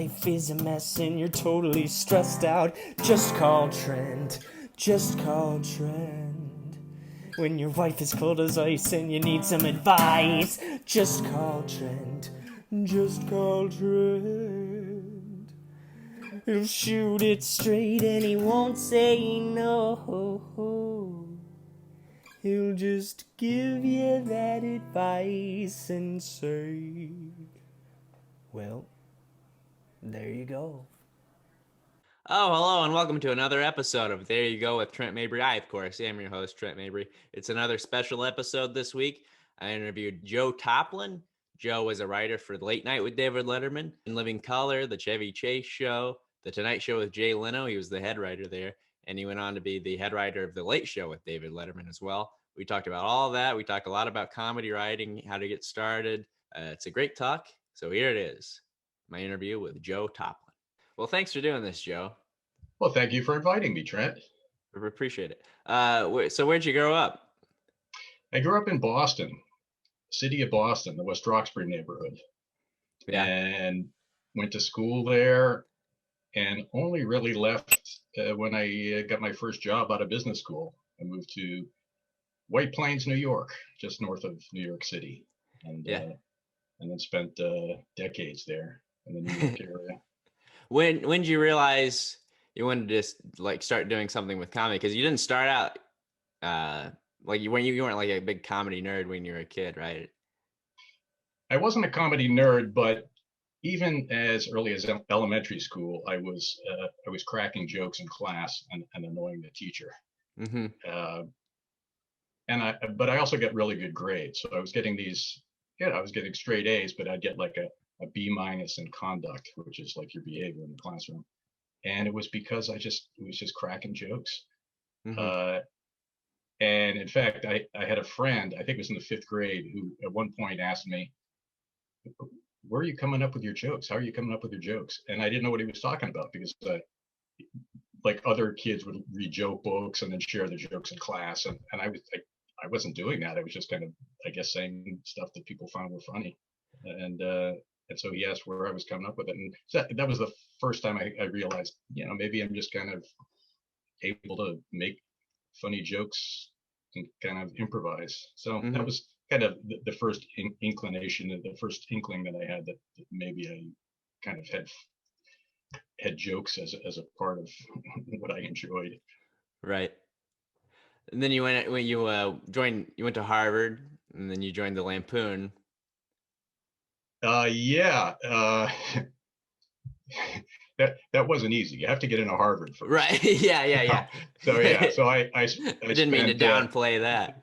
life is a mess and you're totally stressed out, just call Trent. Just call Trent. When your wife is cold as ice and you need some advice, just call Trent. Just call Trent. He'll shoot it straight and he won't say no. He'll just give you that advice and say, well, there you go. Oh, hello, and welcome to another episode of There You Go with Trent Mabry. I, of course, am your host, Trent Mabry. It's another special episode this week. I interviewed Joe Toplyn. Joe was a writer for Late Night with David Letterman, In Living Color, The Chevy Chase Show, The Tonight Show with Jay Leno. He was the head writer there, and he went on to be the head writer of The Late Show with David Letterman as well. We talked about all that. We talked a lot about comedy writing, how to get started. It's a great talk, so here it is, my interview with Joe Toplyn. Well, thanks for doing this, Joe. Well, thank you for inviting me, Trent. We appreciate it. So where'd you grow up? I grew up in Boston, city of Boston, the West Roxbury neighborhood. Yeah. And went to school there and only really left when I got my first job out of business school. I moved to White Plains, New York, just north of New York City. And then spent decades there in the New York area. When did you realize you wanted to just like start doing something with comedy? Because you didn't start out like you weren't like a big comedy nerd when you were a kid, right? I wasn't a comedy nerd, but even as early as elementary school, I was cracking jokes in class and annoying the teacher. Mm-hmm. But I also got really good grades, so I was getting I was getting straight A's, but I'd get like a B- in conduct, which is like your behavior in the classroom. And it was because was just cracking jokes. Mm-hmm. And in fact, I had a friend, I think it was in the 5th grade, who at one point asked me, where are you coming up with your jokes? How are you coming up with your jokes? And I didn't know what he was talking about because like other kids would read joke books and then share the jokes in class. And I wasn't doing that. I was just kind of, I guess, saying stuff that people found were funny. And so he asked where I was coming up with it. And that was the first time I realized, maybe I'm just kind of able to make funny jokes and kind of improvise. So that was kind of the first inclination, the first inkling that I had that maybe I kind of had jokes as a part of what I enjoyed. Right. And then you went to Harvard, and then you joined the Lampoon. That wasn't easy. You have to get into Harvard first. Right. Yeah. So I didn't mean to downplay that.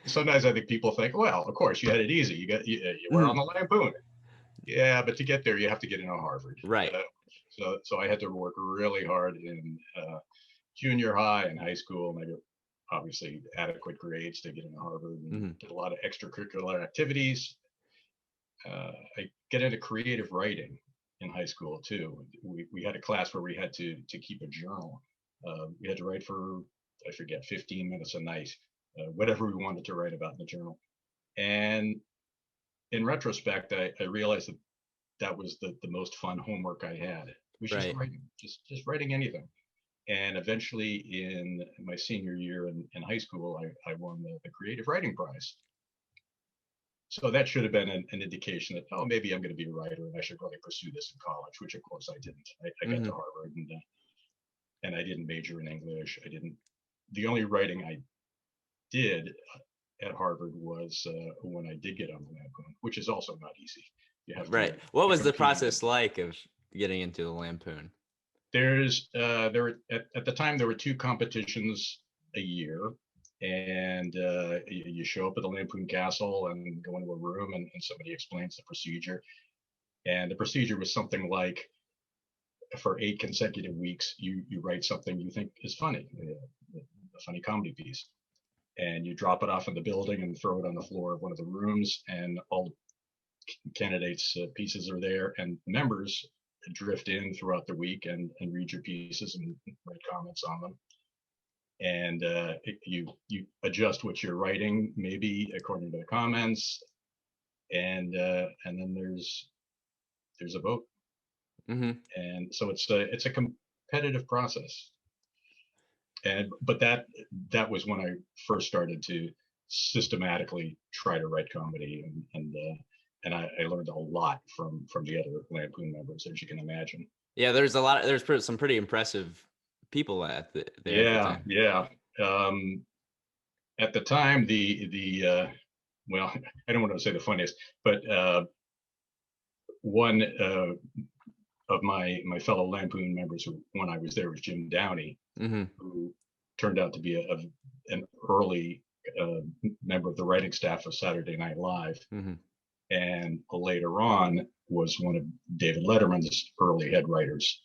Sometimes I think people think, well, of course you had it easy. You were on the Lampoon. Yeah, but to get there, you have to get into Harvard. Right. So I had to work really hard in junior high and high school, and I got obviously adequate grades to get into Harvard, and did a lot of extracurricular activities. I get into creative writing in high school too. We had a class where we had to keep a journal. We had to write for, I forget, 15 minutes a night, whatever we wanted to write about in the journal. And in retrospect, I realized that was the most fun homework I had. Was just writing, just writing anything. And eventually, in my senior year in high school, I won the creative writing prize. So that should have been an indication that, oh, maybe I'm going to be a writer and I should really pursue this in college, which of course I didn't. I got to Harvard and I didn't major in English. The only writing I did at Harvard was when I did get on the Lampoon, which is also not easy. You have to, what was the process like of getting into the Lampoon? There were at the time there were 2 competitions a year. And you show up at the Lampoon Castle and go into a room and somebody explains the procedure. And the procedure was something like, for 8 consecutive weeks, you write something you think is funny, a funny comedy piece. And you drop it off in the building and throw it on the floor of one of the rooms, and all candidates' pieces are there, and members drift in throughout the week and read your pieces and write comments on them. And you adjust what you're writing, maybe according to the comments, and then there's a vote. And so it's a competitive process. But that was when I first started to systematically try to write comedy, and I learned a lot from the other Lampoon members, as you can imagine. Yeah, there's some pretty impressive people there at the Yeah, time. yeah. At the time, the well, I don't want to say the funniest, but one of my fellow Lampoon members when I was there was Jim Downey, who turned out to be an early member of the writing staff of Saturday Night Live, and later on was one of David Letterman's early head writers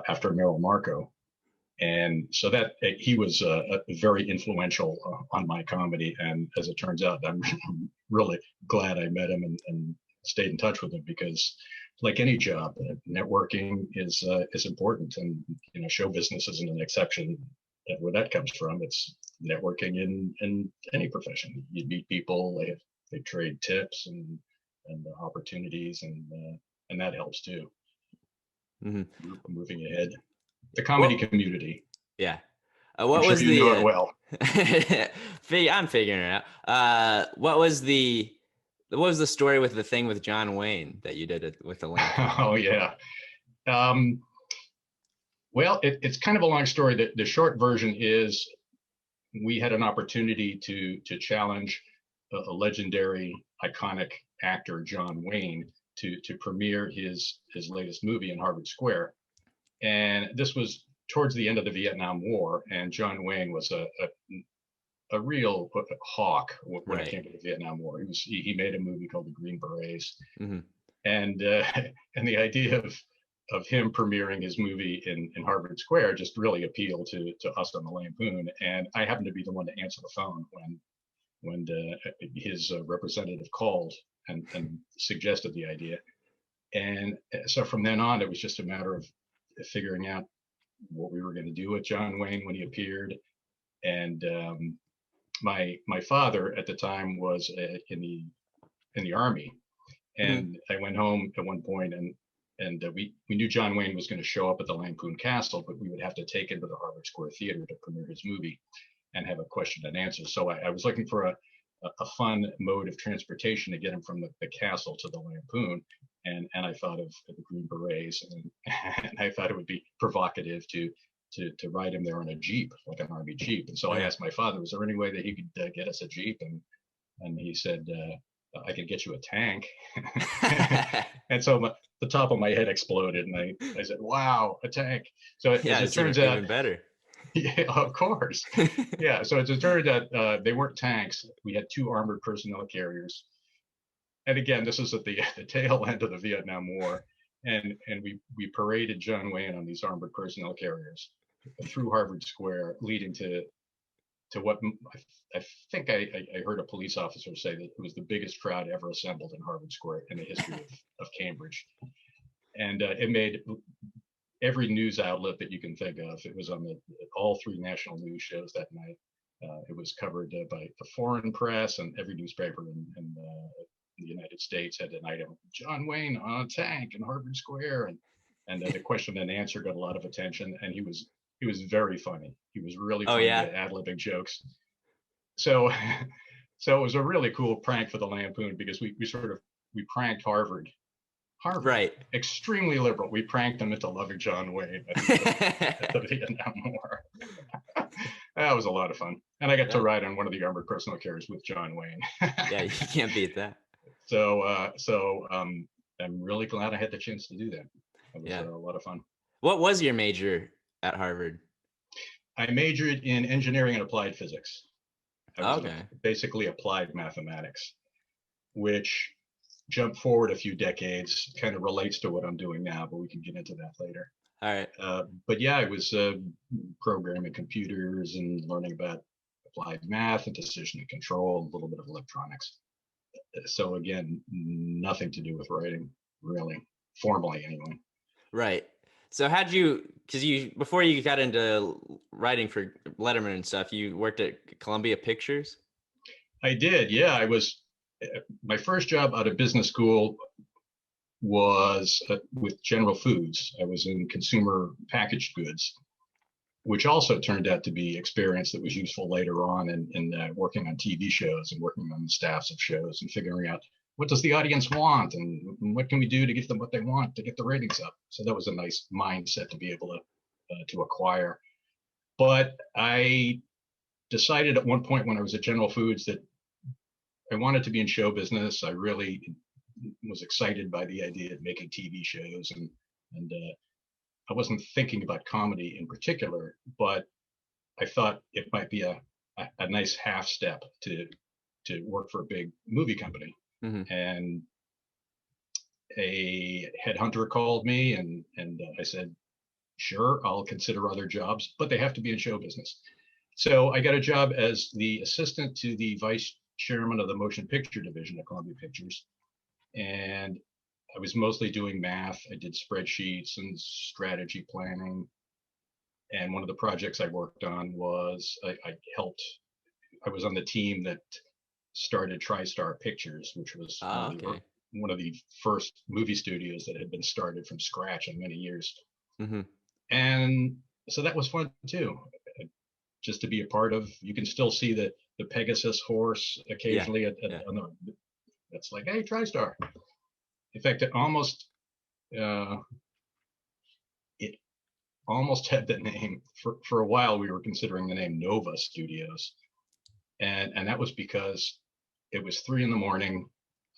after Merrill Marco. And so that he was very influential on my comedy. And as it turns out, I'm really glad I met him and stayed in touch with him, because like any job, networking is important. And, show business isn't an exception where that comes from. It's networking in any profession. You meet people, they trade tips and opportunities, and that helps too. Moving ahead. The comedy community. Yeah. What was you know it well. I'm figuring it out. What was the story with the thing with John Wayne that you did with the Lampoon? Oh yeah. Well, it's kind of a long story. The short version is we had an opportunity to challenge a legendary, iconic actor, John Wayne, to premiere his latest movie in Harvard Square. And this was towards the end of the Vietnam War, and John Wayne was a real hawk when it came to the Vietnam War. He made a movie called The Green Berets, and the idea of him premiering his movie in Harvard Square just really appealed to us on the Lampoon. And I happened to be the one to answer the phone when his representative called and suggested the idea. And so from then on, it was just a matter of figuring out what we were going to do with John Wayne when he appeared. And my father at the time was in the Army, and I went home at one point, and we knew John Wayne was going to show up at the Lampoon Castle, but we would have to take him to the Harvard Square Theater to premiere his movie and have a question and answer. So I was looking for a fun mode of transportation to get him from the castle to the Lampoon. And I thought of the Green Berets, and I thought it would be provocative to ride him there on a Jeep, like an Army Jeep. And so I asked my father, was there any way that he could get us a Jeep? And he said, I could get you a tank. And so the top of my head exploded, and I said, wow, a tank. So as it turns out, even better. Yeah, of course. Yeah. So as it turned out, they weren't tanks. We had 2 armored personnel carriers. And again, this is at the tail end of the Vietnam War. And we paraded John Wayne on these armored personnel carriers through Harvard Square, leading to what I think I heard a police officer say that it was the biggest crowd ever assembled in Harvard Square in the history of Cambridge. And it made every news outlet that you can think of. It was on all 3 national news shows that night. It was covered by the foreign press, and every newspaper in the United States had an item: John Wayne on a tank in Harvard Square, and the question and answer got a lot of attention. And he was very funny. He was really funny at ad-libbing jokes. So it was a really cool prank for the Lampoon, because we pranked Harvard. Right. Extremely liberal. We pranked them into loving John Wayne at the Vietnam War. That was a lot of fun. And I got to ride on one of the armored personnel carriers with John Wayne. Yeah, you can't beat that. So I'm really glad I had the chance to do that. It was a lot of fun. What was your major at Harvard? I majored in engineering and applied physics. I was basically applied mathematics, which jump forward a few decades kind of relates to what I'm doing now, but we can get into that later. All right. But yeah, I was programming computers and learning about applied math and decision and control, a little bit of electronics. So again, nothing to do with writing, really, formally anyway. Right. So before you got into writing for Letterman and stuff, you worked at Columbia Pictures? I did, yeah. I was, my first job out of business school was with General Foods. I was in consumer packaged goods, which also turned out to be experience that was useful later on in working on TV shows and working on the staffs of shows and figuring out what does the audience want and what can we do to get them what they want to get the ratings up. So that was a nice mindset to be able to acquire. But I decided at one point when I was at General Foods that I wanted to be in show business. I really was excited by the idea of making TV shows, and I wasn't thinking about comedy in particular, but I thought it might be a nice half step to work for a big movie company. Mm-hmm. And a headhunter called me, and I said, sure, I'll consider other jobs, but they have to be in show business. So I got a job as the assistant to the vice chairman of the motion picture division at Columbia Pictures. And I was mostly doing math. I did spreadsheets and strategy planning. And one of the projects I worked on was I was on the team that started TriStar Pictures, which was one of the first movie studios that had been started from scratch in many years. Mm-hmm. And so that was fun too, just to be a part of. You can still see the Pegasus horse occasionally on the, that's like, hey, TriStar. In fact, it almost had the name for a while. We were considering the name Nova Studios, and that was because it was 3 a.m.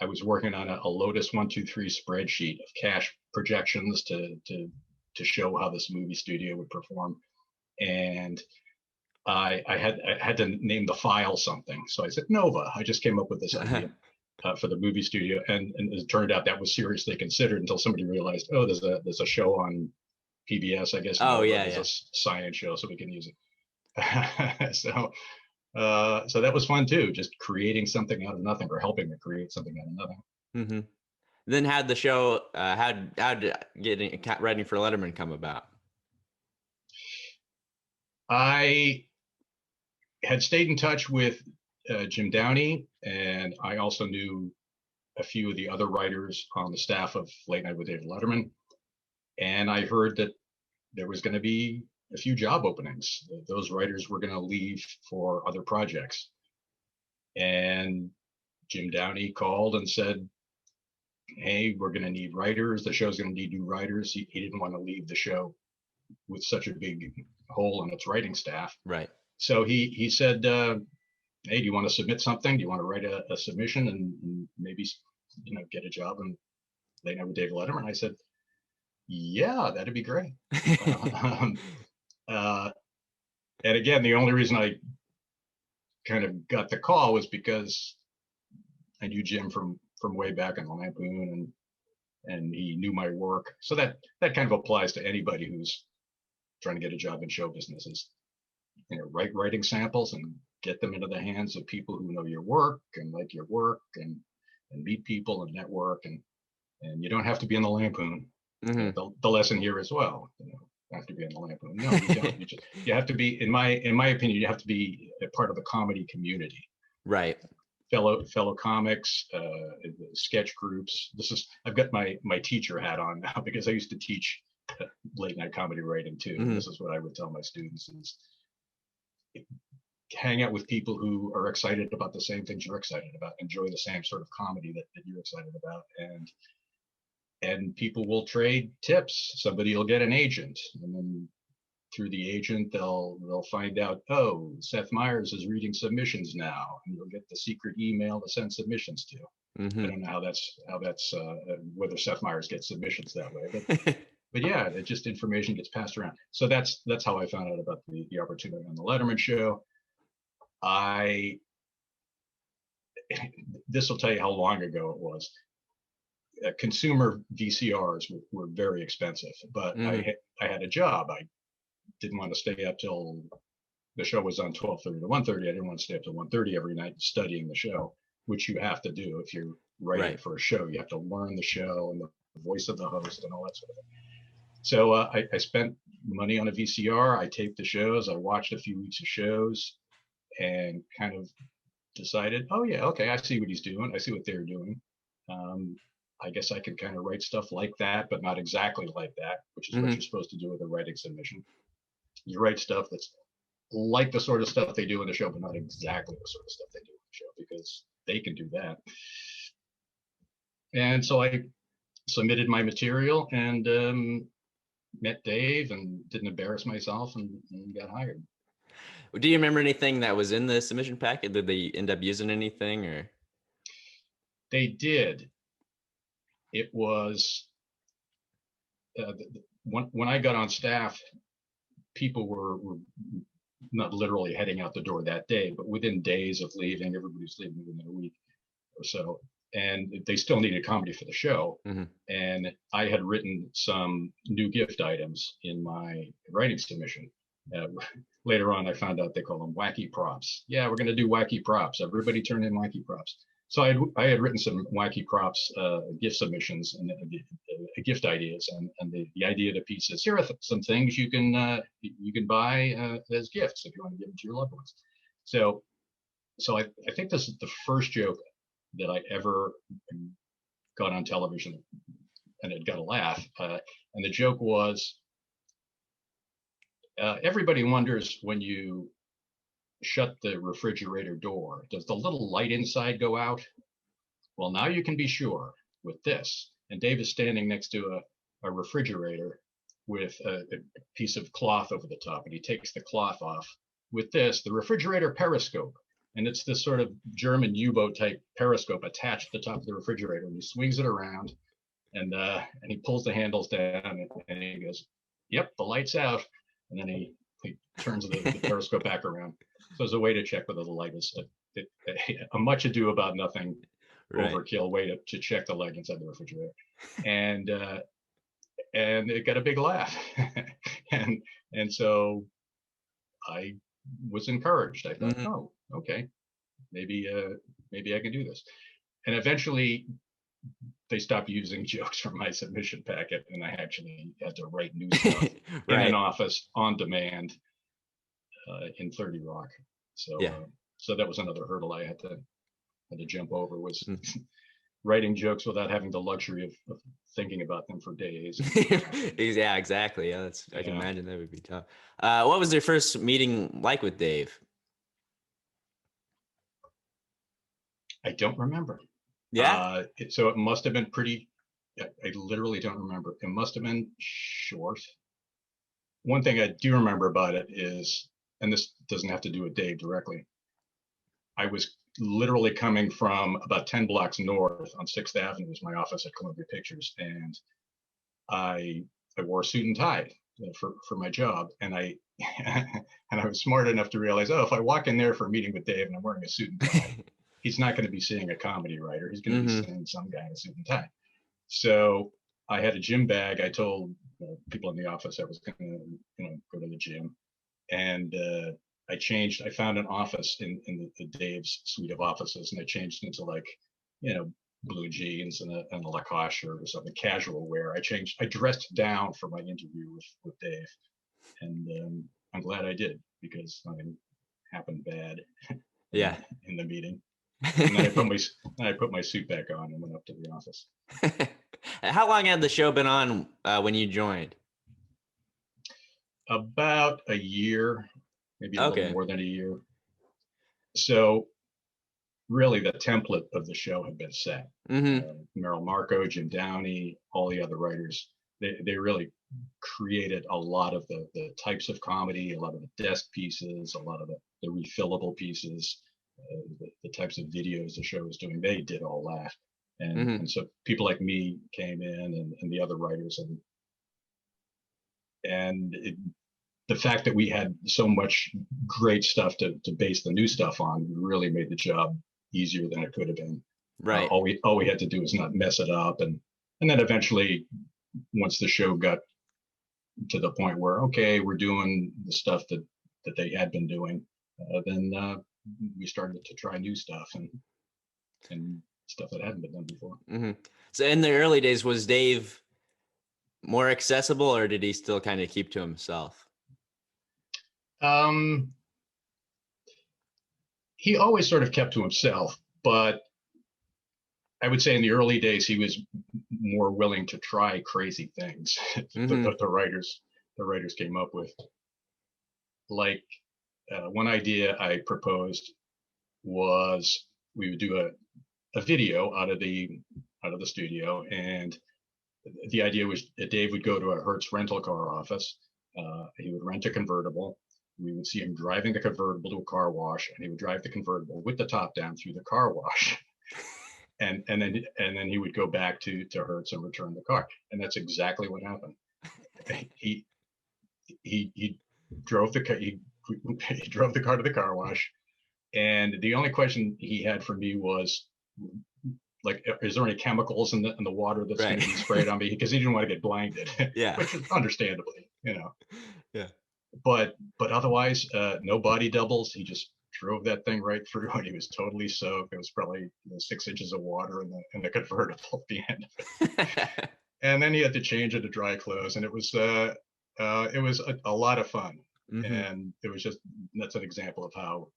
I was working on a Lotus 1-2-3 spreadsheet of cash projections to show how this movie studio would perform, and I had to name the file something. So I said Nova. I just came up with this idea for the movie studio, and it turned out that was seriously considered until somebody realized, oh, there's a show on PBS, I guess. There's a science show, so we can use it. So that was fun too, just creating something out of nothing, or helping to create something out of nothing. Mm-hmm. Then how'd the show, how'd getting Ready for Letterman come about? I had stayed in touch with Jim Downey, and I also knew a few of the other writers on the staff of Late Night with David Letterman. And I heard that there was going to be a few job openings. Those writers were going to leave for other projects. And Jim Downey called and said, hey, we're going to need writers. The show's going to need new writers. He didn't want to leave the show with such a big hole in its writing staff. Right. So he said, hey, do you want to submit something? Do you want to write a submission and maybe, get a job in Late Night with David Letterman? I said, yeah, that'd be great. And again, the only reason I kind of got the call was because I knew Jim from way back on the Lampoon, and he knew my work. So that kind of applies to anybody who's trying to get a job in show businesses. Write writing samples and get them into the hands of people who know your work and like your work, and meet people and network, and you don't have to be in the Lampoon. Mm-hmm. The lesson here as well. You have to be in the Lampoon. No, you don't. You have to be, in my opinion, you have to be a part of the comedy community. Right. Fellow comics, sketch groups. I've got my teacher hat on now, because I used to teach late night comedy writing too. Mm-hmm. This is what I would tell my students: is hang out with people who are excited about the same things you're excited about, enjoy the same sort of comedy that you're excited about, and people will trade tips. Somebody will get an agent, and then through the agent they'll find out, oh, Seth Meyers is reading submissions now, and you'll get the secret email to send submissions to. Mm-hmm. I don't know how that's whether Seth Meyers gets submissions that way, but yeah, it just, information gets passed around. So that's how I found out about the opportunity on the Letterman show. This will tell you how long ago it was. Consumer VCRs were very expensive, but mm-hmm. I had a job. I didn't want to stay up till the show was on 12:30 to 1:30. I didn't want to stay up till 1:30 every night studying the show, which you have to do if you're writing for a show. You have to learn the show and the voice of the host and all that sort of thing. So I spent money on a VCR. I taped the shows. I watched a few weeks of shows and kind of decided, oh yeah, okay, I see what he's doing. I see what they're doing. I guess I can kind of write stuff like that, but not exactly like that, which is what you're supposed to do with a writing submission. You write stuff that's like the sort of stuff they do in the show, but not exactly the sort of stuff they do in the show, because they can do that. And so I submitted my material and met Dave and didn't embarrass myself and got hired. Do you remember anything that was in the submission packet? Did they end up using anything, or? They did. It was when I got on staff, people were not literally heading out the door that day, but within days of leaving, everybody's leaving within a week or so. And they still needed comedy for the show. Mm-hmm. And I had written some new gift items in my writing submission. Later on, I found out they call them wacky props. Yeah, we're going to do wacky props. Everybody turn in wacky props. So I had written some wacky props gift submissions and gift ideas, and the idea of the piece is, here are some things you can buy as gifts if you want to give them to your loved ones. So I think this is the first joke that I ever got on television, and it got a laugh. And the joke was, everybody wonders when you shut the refrigerator door, does the little light inside go out? Well, now you can be sure with this. And Dave is standing next to a refrigerator with a piece of cloth over the top, and he takes the cloth off. With this, the refrigerator periscope, and it's this sort of German U-boat type periscope attached to the top of the refrigerator, and he swings it around, and he pulls the handles down, and he goes, "Yep, the light's out," and then he turns the periscope back around. So as a way to check whether the light is a much ado about nothing, overkill way to check the light inside the refrigerator. And it got a big laugh. and so I was encouraged. I thought, oh, okay, maybe I can do this. And eventually they stopped using jokes from my submission packet, and I actually had to write new stuff in an office on demand in 30 Rock. So so that was another hurdle I had to jump over, was writing jokes without having the luxury of thinking about them for days. Yeah, exactly. Yeah, I can imagine that would be tough. What was your first meeting like with Dave? I don't remember. Yeah. So it must have been pretty. I literally don't remember. It must have been short. One thing I do remember about it is, and this doesn't have to do with Dave directly, I was literally coming from about 10 blocks north on 6th Avenue was my office at Columbia Pictures, and I wore a suit and tie for my job, and I was smart enough to realize, oh, if I walk in there for a meeting with Dave and I'm wearing a suit and tie, he's not going to be seeing a comedy writer. He's going to be seeing some guy in a suit and tie. So I had a gym bag. I told people in the office I was going to go to the gym, and I found an office in the Dave's suite of offices, and I changed into blue jeans and a Lacoste shirt or something, casual wear. I dressed down for my interview with Dave, and I'm glad I did, because something happened bad in the meeting. And then I put my suit back on and went up to the office. How long had the show been on when you joined? About a year, maybe a little more than a year. So really the template of the show had been set. Merrill Marco, Jim Downey, all the other writers, they really created a lot of the types of comedy, a lot of the desk pieces, a lot of the refillable pieces, the types of videos the show was doing. They did all that. And so people like me came in, and the other writers, and the fact that we had so much great stuff to base the new stuff on really made the job easier than it could have been. Right. All we had to do was not mess it up, and then eventually, once the show got to the point where, okay, we're doing the stuff that they had been doing, then we started to try new stuff and stuff that hadn't been done before. So in the early days, was Dave more accessible, or did he still kind of keep to himself? He always sort of kept to himself, but I would say in the early days, he was more willing to try crazy things that the writers came up with. Like one idea I proposed was we would do a video out of the studio, and the idea was that Dave would go to a Hertz rental car office. He would rent a convertible. We would see him driving the convertible to a car wash, and he would drive the convertible with the top down through the car wash. And then he would go back to Hertz and return the car. And that's exactly what happened. He drove the car. He drove the car to the car wash, and the only question he had for me was, like, is there any chemicals in the water that's going to be sprayed on me? Because he didn't want to get blinded. Yeah. Which is understandably, Yeah. But otherwise, no body doubles. He just drove that thing right through, and he was totally soaked. It was probably 6 inches of water in the convertible at the end. And then he had to change it to dry clothes, and it was a lot of fun. Mm-hmm. And it was that's an example of how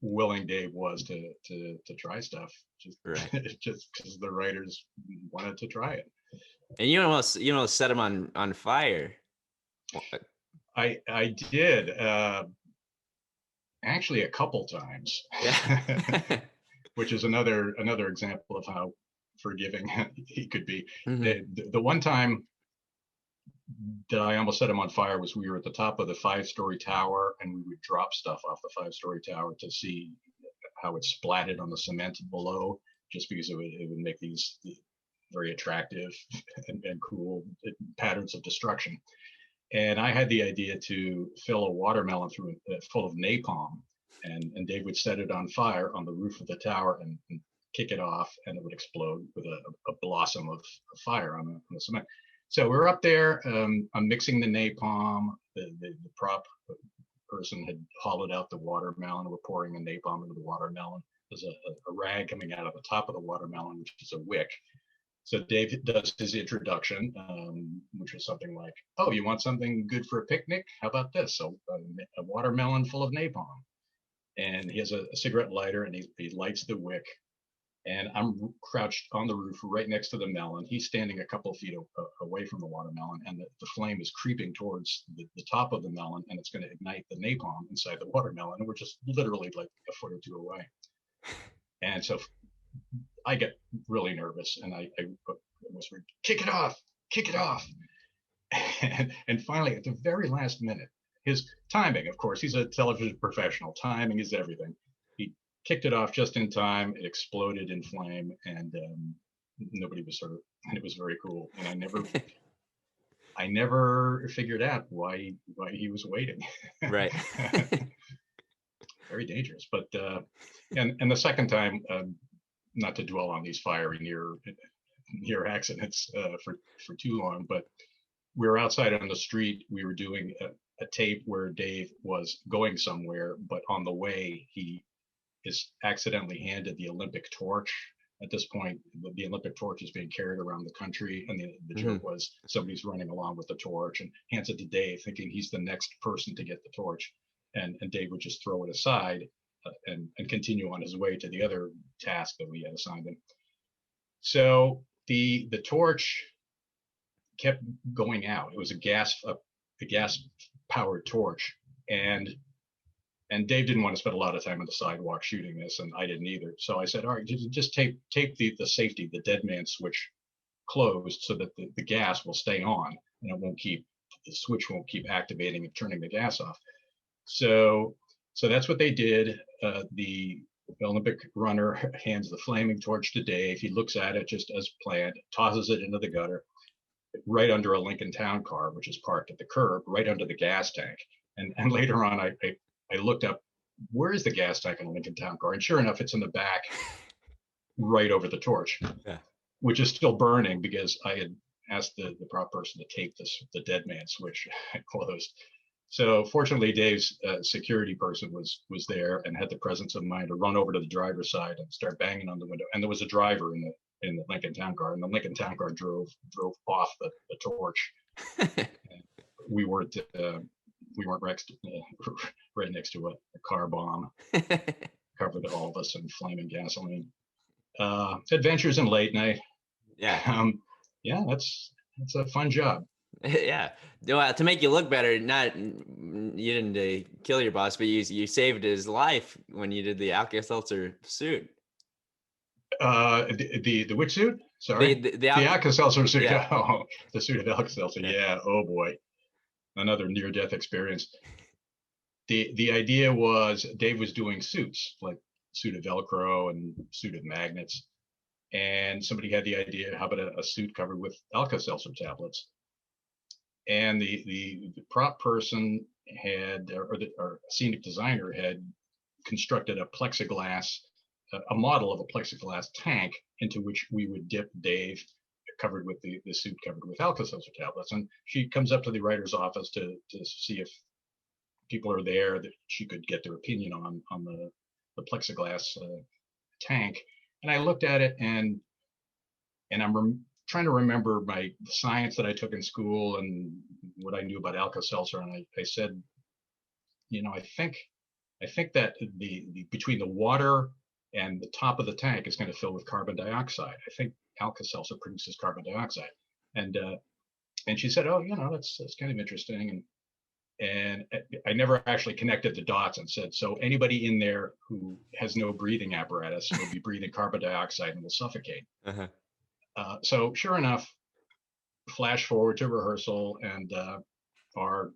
willing Dave was to try stuff, just because the writers wanted to try it. And you almost set him on fire. I did. Actually, a couple times. Yeah. Which is another example of how forgiving he could be. Mm-hmm. The one time that I almost set him on fire was we were at the top of the 5-story tower, and we would drop stuff off the 5-story tower to see how it splatted on the cement below, just because it would make these very attractive and cool patterns of destruction. And I had the idea to fill a watermelon full of napalm, and Dave would set it on fire on the roof of the tower and kick it off, and it would explode with a blossom of fire on the cement. So we're up there. I'm mixing the napalm. The prop person had hollowed out the watermelon. We're pouring the napalm into the watermelon. There's a rag coming out of the top of the watermelon, which is a wick. So Dave does his introduction, which was something like, "Oh, you want something good for a picnic? How about this? So a watermelon full of napalm." And he has a cigarette lighter, and he lights the wick. And I'm crouched on the roof right next to the melon. He's standing a couple of feet away from the watermelon, and the flame is creeping towards the top of the melon, and it's going to ignite the napalm inside the watermelon. And we're just literally like a foot or two away. And so I get really nervous, and I whispered, kick it off. And finally, at the very last minute, his timing, of course, he's a television professional. Timing is everything. He kicked it off just in time. It exploded in flame, and nobody was hurt. And it was very cool. And I never figured out why he was waiting. Right. Very dangerous. But and the second time, not to dwell on these fiery near accidents for too long, but we were outside on the street. We were doing a tape where Dave was going somewhere, but on the way he is accidentally handed the Olympic torch. At this point, the Olympic torch is being carried around the country, and the joke was somebody's running along with the torch and hands it to Dave, thinking he's the next person to get the torch, and Dave would just throw it aside and continue on his way to the other task that we had assigned him. So the torch kept going out. It was a gas powered torch, and Dave didn't want to spend a lot of time on the sidewalk shooting this, and I didn't either. So I said, all right, just tape the safety, the dead man switch closed, so that the gas will stay on, and the switch won't keep activating and turning the gas off. So that's what they did. The Olympic runner hands the flaming torch to Dave. He looks at it just as planned, tosses it into the gutter, right under a Lincoln Town car, which is parked at the curb, right under the gas tank. And later on, I looked up, where is the gas tank in a Lincoln Town car? And sure enough, it's in the back, right over the torch, which is still burning because I had asked the prop person to tape the dead man switch closed. So fortunately, Dave's security person was there and had the presence of mind to run over to the driver's side and start banging on the window. And there was a driver in the Lincoln Town car, and the Lincoln Town car drove off the torch. We weren't right next to a car bomb covered all of us in flaming gasoline. Adventures in Late Night. Yeah. Yeah, that's a fun job. Yeah. Well, to make you look better, not you didn't kill your boss, but you saved his life when you did the Alka Seltzer suit. The which suit? Sorry, The the Alka-Seltzer suit. Yeah. Oh, the suit of Alka-Seltzer. Yeah. Yeah. Oh boy, another near-death experience. The idea was Dave was doing suits like suit of Velcro and suit of magnets, and somebody had the idea, how about a suit covered with Alka-Seltzer tablets? And the prop person had, or the scenic designer had constructed a plexiglass, a model of a plexiglass tank into which we would dip Dave, covered with the suit covered with Alka-Seltzer tablets. And she comes up to the writer's office to see if people are there that she could get their opinion on the plexiglass tank. And I looked at it, and I'm trying to remember the science that I took in school and what I knew about Alka-Seltzer. And I said, I think that the between the water and the top of the tank is going to fill with carbon dioxide. I think Alka-Seltzer produces carbon dioxide. And she said, oh, that's kind of interesting. And I never actually connected the dots and said, so anybody in there who has no breathing apparatus will be breathing carbon dioxide and will suffocate. Uh-huh. So sure enough, flash forward to rehearsal, and our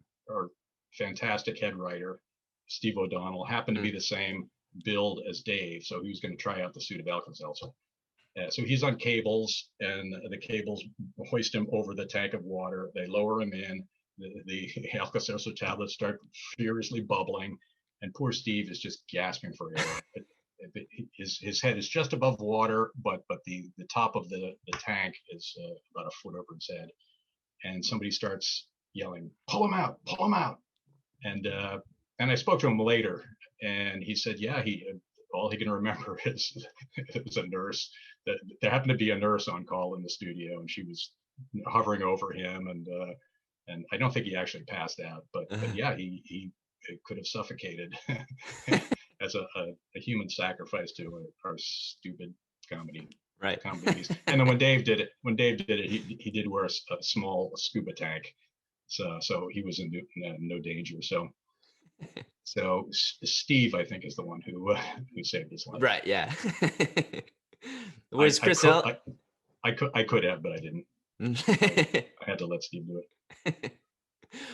fantastic head writer, Steve O'Donnell, happened to be the same build as Dave, so he was going to try out the suit of Alka-Seltzer. So he's on cables, and the cables hoist him over the tank of water. They lower him in. The Alka-Seltzer tablets start furiously bubbling, and poor Steve is just gasping for air. His head is just above water, but the top of the tank is about a foot over his head. And somebody starts yelling, pull him out, pull him out. And I spoke to him later, and he said, yeah, all he can remember is it was a nurse. There happened to be a nurse on call in the studio, and she was hovering over him, and I don't think he actually passed out, but yeah, he could have suffocated as a human sacrifice to our stupid comedy. Right. Comedy. And then when Dave did it, he did wear a small scuba tank, so he was in no danger. So Steve, I think, is the one who saved his life. Right. Yeah. Was Chris? I could have, but I didn't. I had to let Steve do it.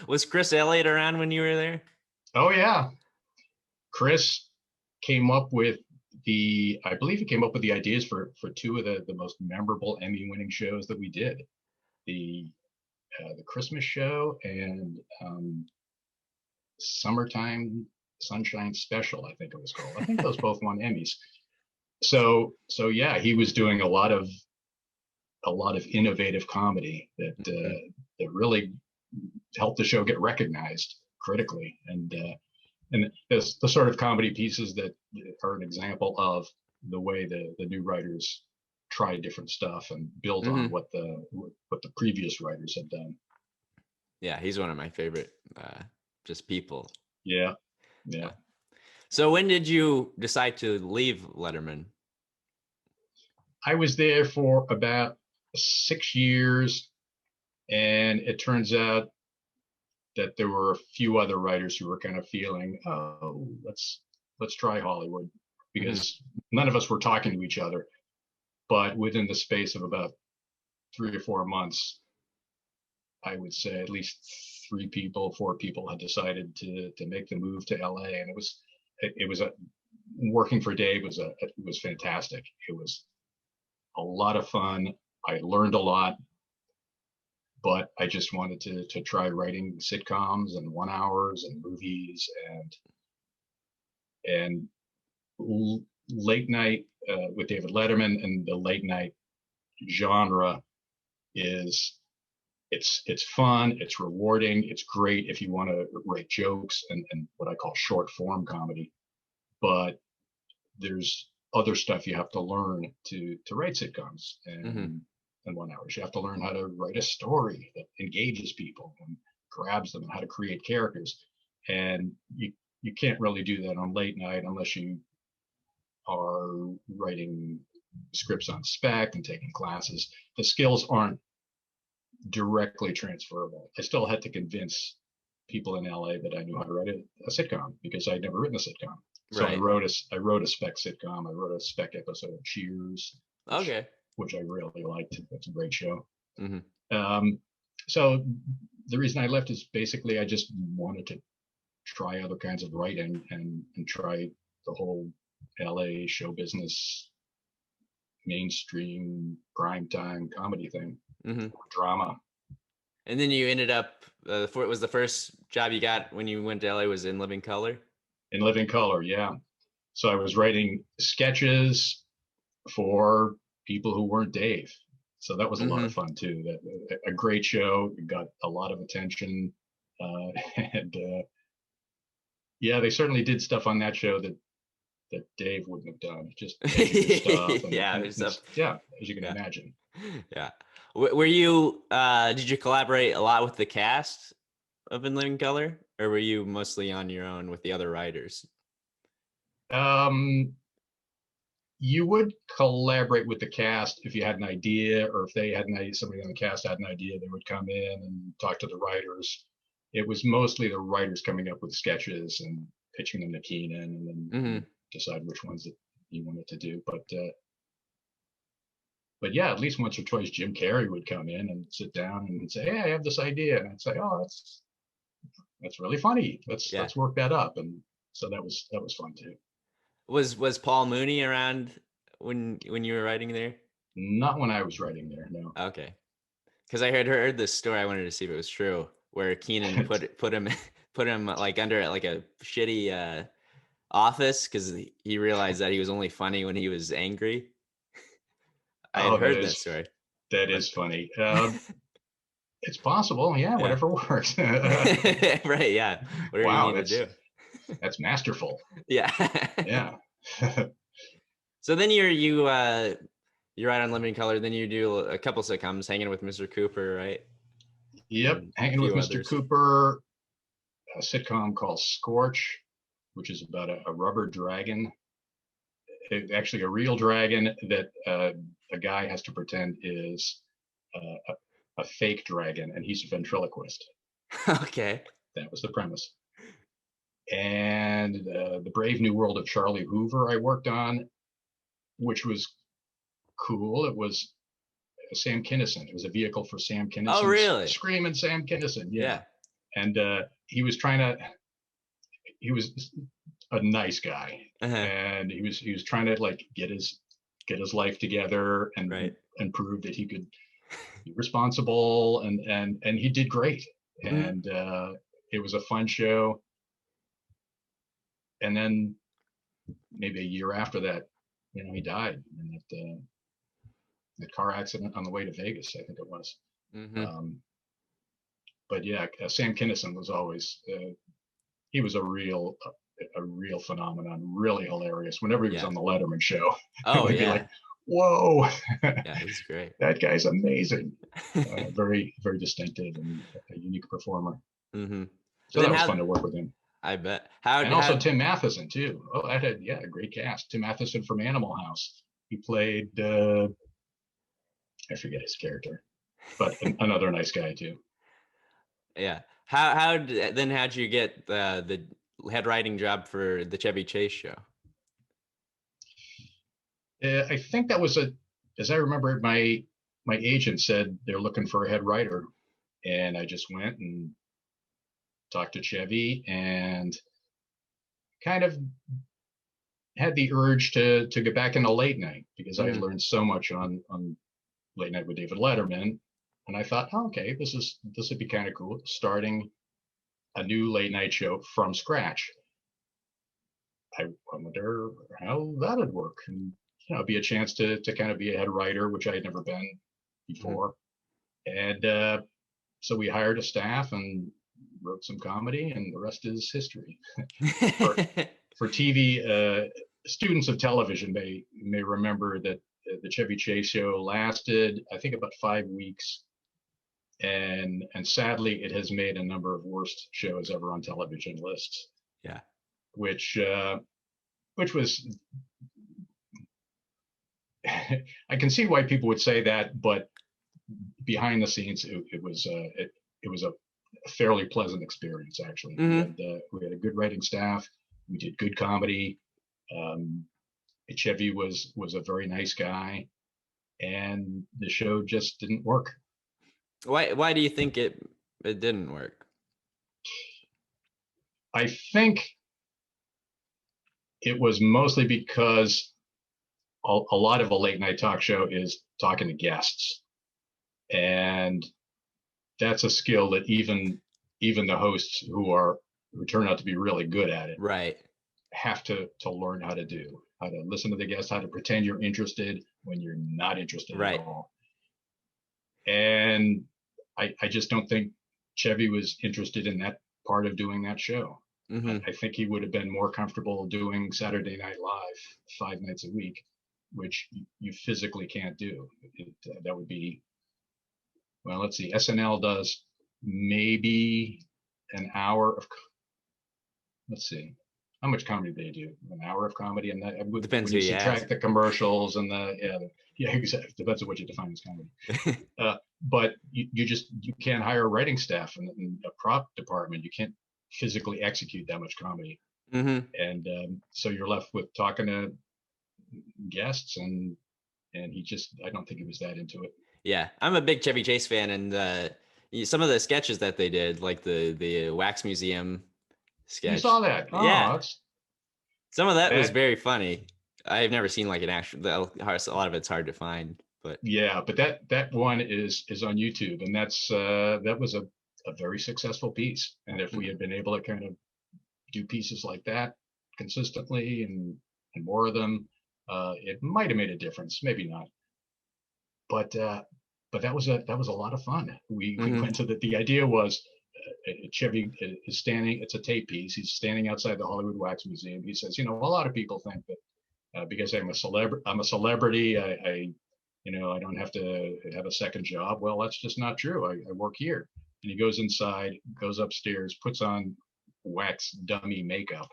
Was Chris Elliott around when you were there? Oh yeah, Chris came up with I believe he came up with the ideas for two of the most memorable Emmy-winning shows that we did, the Christmas show and Summertime Sunshine Special, I think it was called. I think those both won Emmys. So yeah, he was doing a lot of innovative comedy that really helped the show get recognized critically, and the sort of comedy pieces that are an example of the way the new writers try different stuff and build on what the previous writers have done. Yeah, he's one of my favorite just people. Yeah. So when did you decide to leave Letterman? I was there for about 6 years, and it turns out that there were a few other writers who were kind of feeling, oh, let's try Hollywood, because none of us were talking to each other. But within the space of about 3 or 4 months, I would say at least 4 people had decided to make the move to LA, and it was working for Dave was fantastic. It was a lot of fun. I learned a lot, but I just wanted to try writing sitcoms and 1 hours and movies and late night with David Letterman, and the late night genre it's fun, it's rewarding, it's great if you want to write jokes and what I call short form comedy, but there's other stuff you have to learn to write sitcoms and 1 hour. You have to learn how to write a story that engages people and grabs them, and how to create characters. And you can't really do that on late night unless you are writing scripts on spec and taking classes. The skills aren't directly transferable. I still had to convince people in LA that I knew how to write a sitcom because I'd never written a sitcom. So Right. I wrote a spec sitcom. I wrote a spec episode of Cheers, which I really liked. It's a great show. So the reason I left is basically I just wanted to try other kinds of writing and try the whole LA show business, mainstream primetime comedy thing, drama. And then you ended up, what was the first job you got when you went to LA was in Living Color? In Living Color, yeah. So I was writing sketches for people who weren't Dave. So that was a lot of fun too. That a great show. It got a lot of attention. And yeah, they certainly did stuff on that show that Dave wouldn't have done. Just stuff. And, yeah, as you can imagine. Yeah. Were you, did you collaborate a lot with the cast of In Living Color, or were you mostly on your own with the other writers? You would collaborate with the cast if you had an idea, or if they had an idea, somebody on the cast had an idea, they would come in and talk to the writers. It was mostly the writers coming up with sketches and pitching them to Keenan, and then decide which ones that he wanted to do. But yeah, at least once or twice Jim Carrey would come in and sit down and say, "Hey, I have this idea," and I'd say, "Oh, that's really funny. Let's work that up." And so that was fun too. Was Paul Mooney around when you were writing there? Not when I was writing there, no. Okay, because I heard this story. I wanted to see if it was true, where Keenan put him like under like a shitty office because he realized that he was only funny when he was angry. I had heard that story. That is funny. It's possible, yeah. Whatever works. Right, yeah. Whatever you need to do. That's masterful. Yeah. Yeah. So then you write on Living Color. Then you do a couple sitcoms, Hanging with Mr. Cooper, right? Yep, Hanging with Mr. Cooper. A sitcom called Scorch, which is about a rubber dragon. Actually, a real dragon that a guy has to pretend is a fake dragon, and he's a ventriloquist. Okay. That was the premise. And the Brave New World of Charlie Hoover I worked on, which was cool. It was Sam Kinison. It was a vehicle for Sam Kinison. Oh, really? Screaming Sam Kinison. Yeah. And he was a nice guy, and he was trying to like get his life together and prove that he could be responsible, and he did great. And it was a fun show. And then maybe a year after that, he died in that car accident on the way to Vegas, I think it was. But yeah, Sam Kinison was always he was a real phenomenon, really hilarious. Whenever he was on the Letterman show, we'd be like, "Whoa, yeah, he's great. That guy's amazing." Very, very distinctive and a unique performer. So that was fun to work with him. I bet. Also Tim Matheson too. Oh, I had a great cast. Tim Matheson from Animal House. He played I forget his character, but another nice guy too. Yeah. How'd you get the head writing job for the Chevy Chase Show? I think that was as I remember, my agent said they're looking for a head writer, and I just went and talked to Chevy and kind of had the urge to get back into late night because I had learned so much on Late Night with David Letterman, and I thought, okay, this would be kind of cool, starting a new late night show from scratch. I wonder how that would work, and be a chance to kind of be a head writer, which I had never been before. And so we hired a staff and wrote some comedy, and the rest is history. For TV, students of television may remember that the Chevy Chase Show lasted, I think, about 5 weeks, and sadly, it has made a number of worst shows ever on television lists. Yeah, which was I can see why people would say that, but behind the scenes, it was a fairly pleasant experience. Actually, we had a good writing staff. We did good comedy. Um, Chevy was a very nice guy, and the show just didn't work. Why do you think it didn't work? I think it was mostly because a lot of a late night talk show is talking to guests, and that's a skill that even the hosts who turn out to be really good at it Right. have to learn how to do, how to listen to the guests, how to pretend you're interested when you're not interested Right. at all. And I just don't think Chevy was interested in that part of doing that show. I think he would have been more comfortable doing Saturday Night Live 5 nights a week, which you physically can't do. That would be, well, let's see, SNL does maybe an hour of, let's see, how much comedy they do? An hour of comedy, and that Depends when who you you subtract ask. the commercials and yeah, exactly. Depends on what you define as comedy. But you can't hire a writing staff and a prop department. You can't physically execute that much comedy, and so you're left with talking to guests, and I don't think he was that into it. Yeah, I'm a big Chevy Chase fan, and some of the sketches that they did, like the Wax Museum You sketch. saw that? Yeah, Oh, that's some of that was that. very funny. I've never seen like an actual. A lot of it's hard to find, but Yeah, but that one is on YouTube, and that was a very successful piece. And if we had been able to kind of do pieces like that consistently and more of them, it might have made a difference. Maybe not, but that was a lot of fun. We went to the idea was Chevy is standing. It's a tape piece. He's standing outside the Hollywood Wax Museum. He says, a lot of people think that because I'm a celebrity, I don't have to have a second job. Well, that's just not true. I work here. And he goes inside, goes upstairs, puts on wax dummy makeup.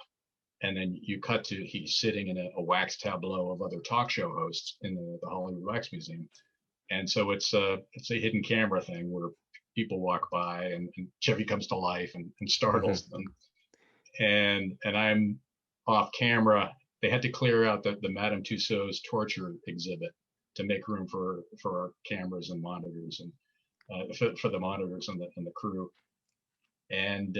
And then you cut to he's sitting in a wax tableau of other talk show hosts in the Hollywood Wax Museum. And so it's a hidden camera thing where people walk by and Chevy comes to life and startles them. And I'm off camera. They had to clear out the Madame Tussauds torture exhibit to make room for our cameras and monitors and for the monitors and the crew. And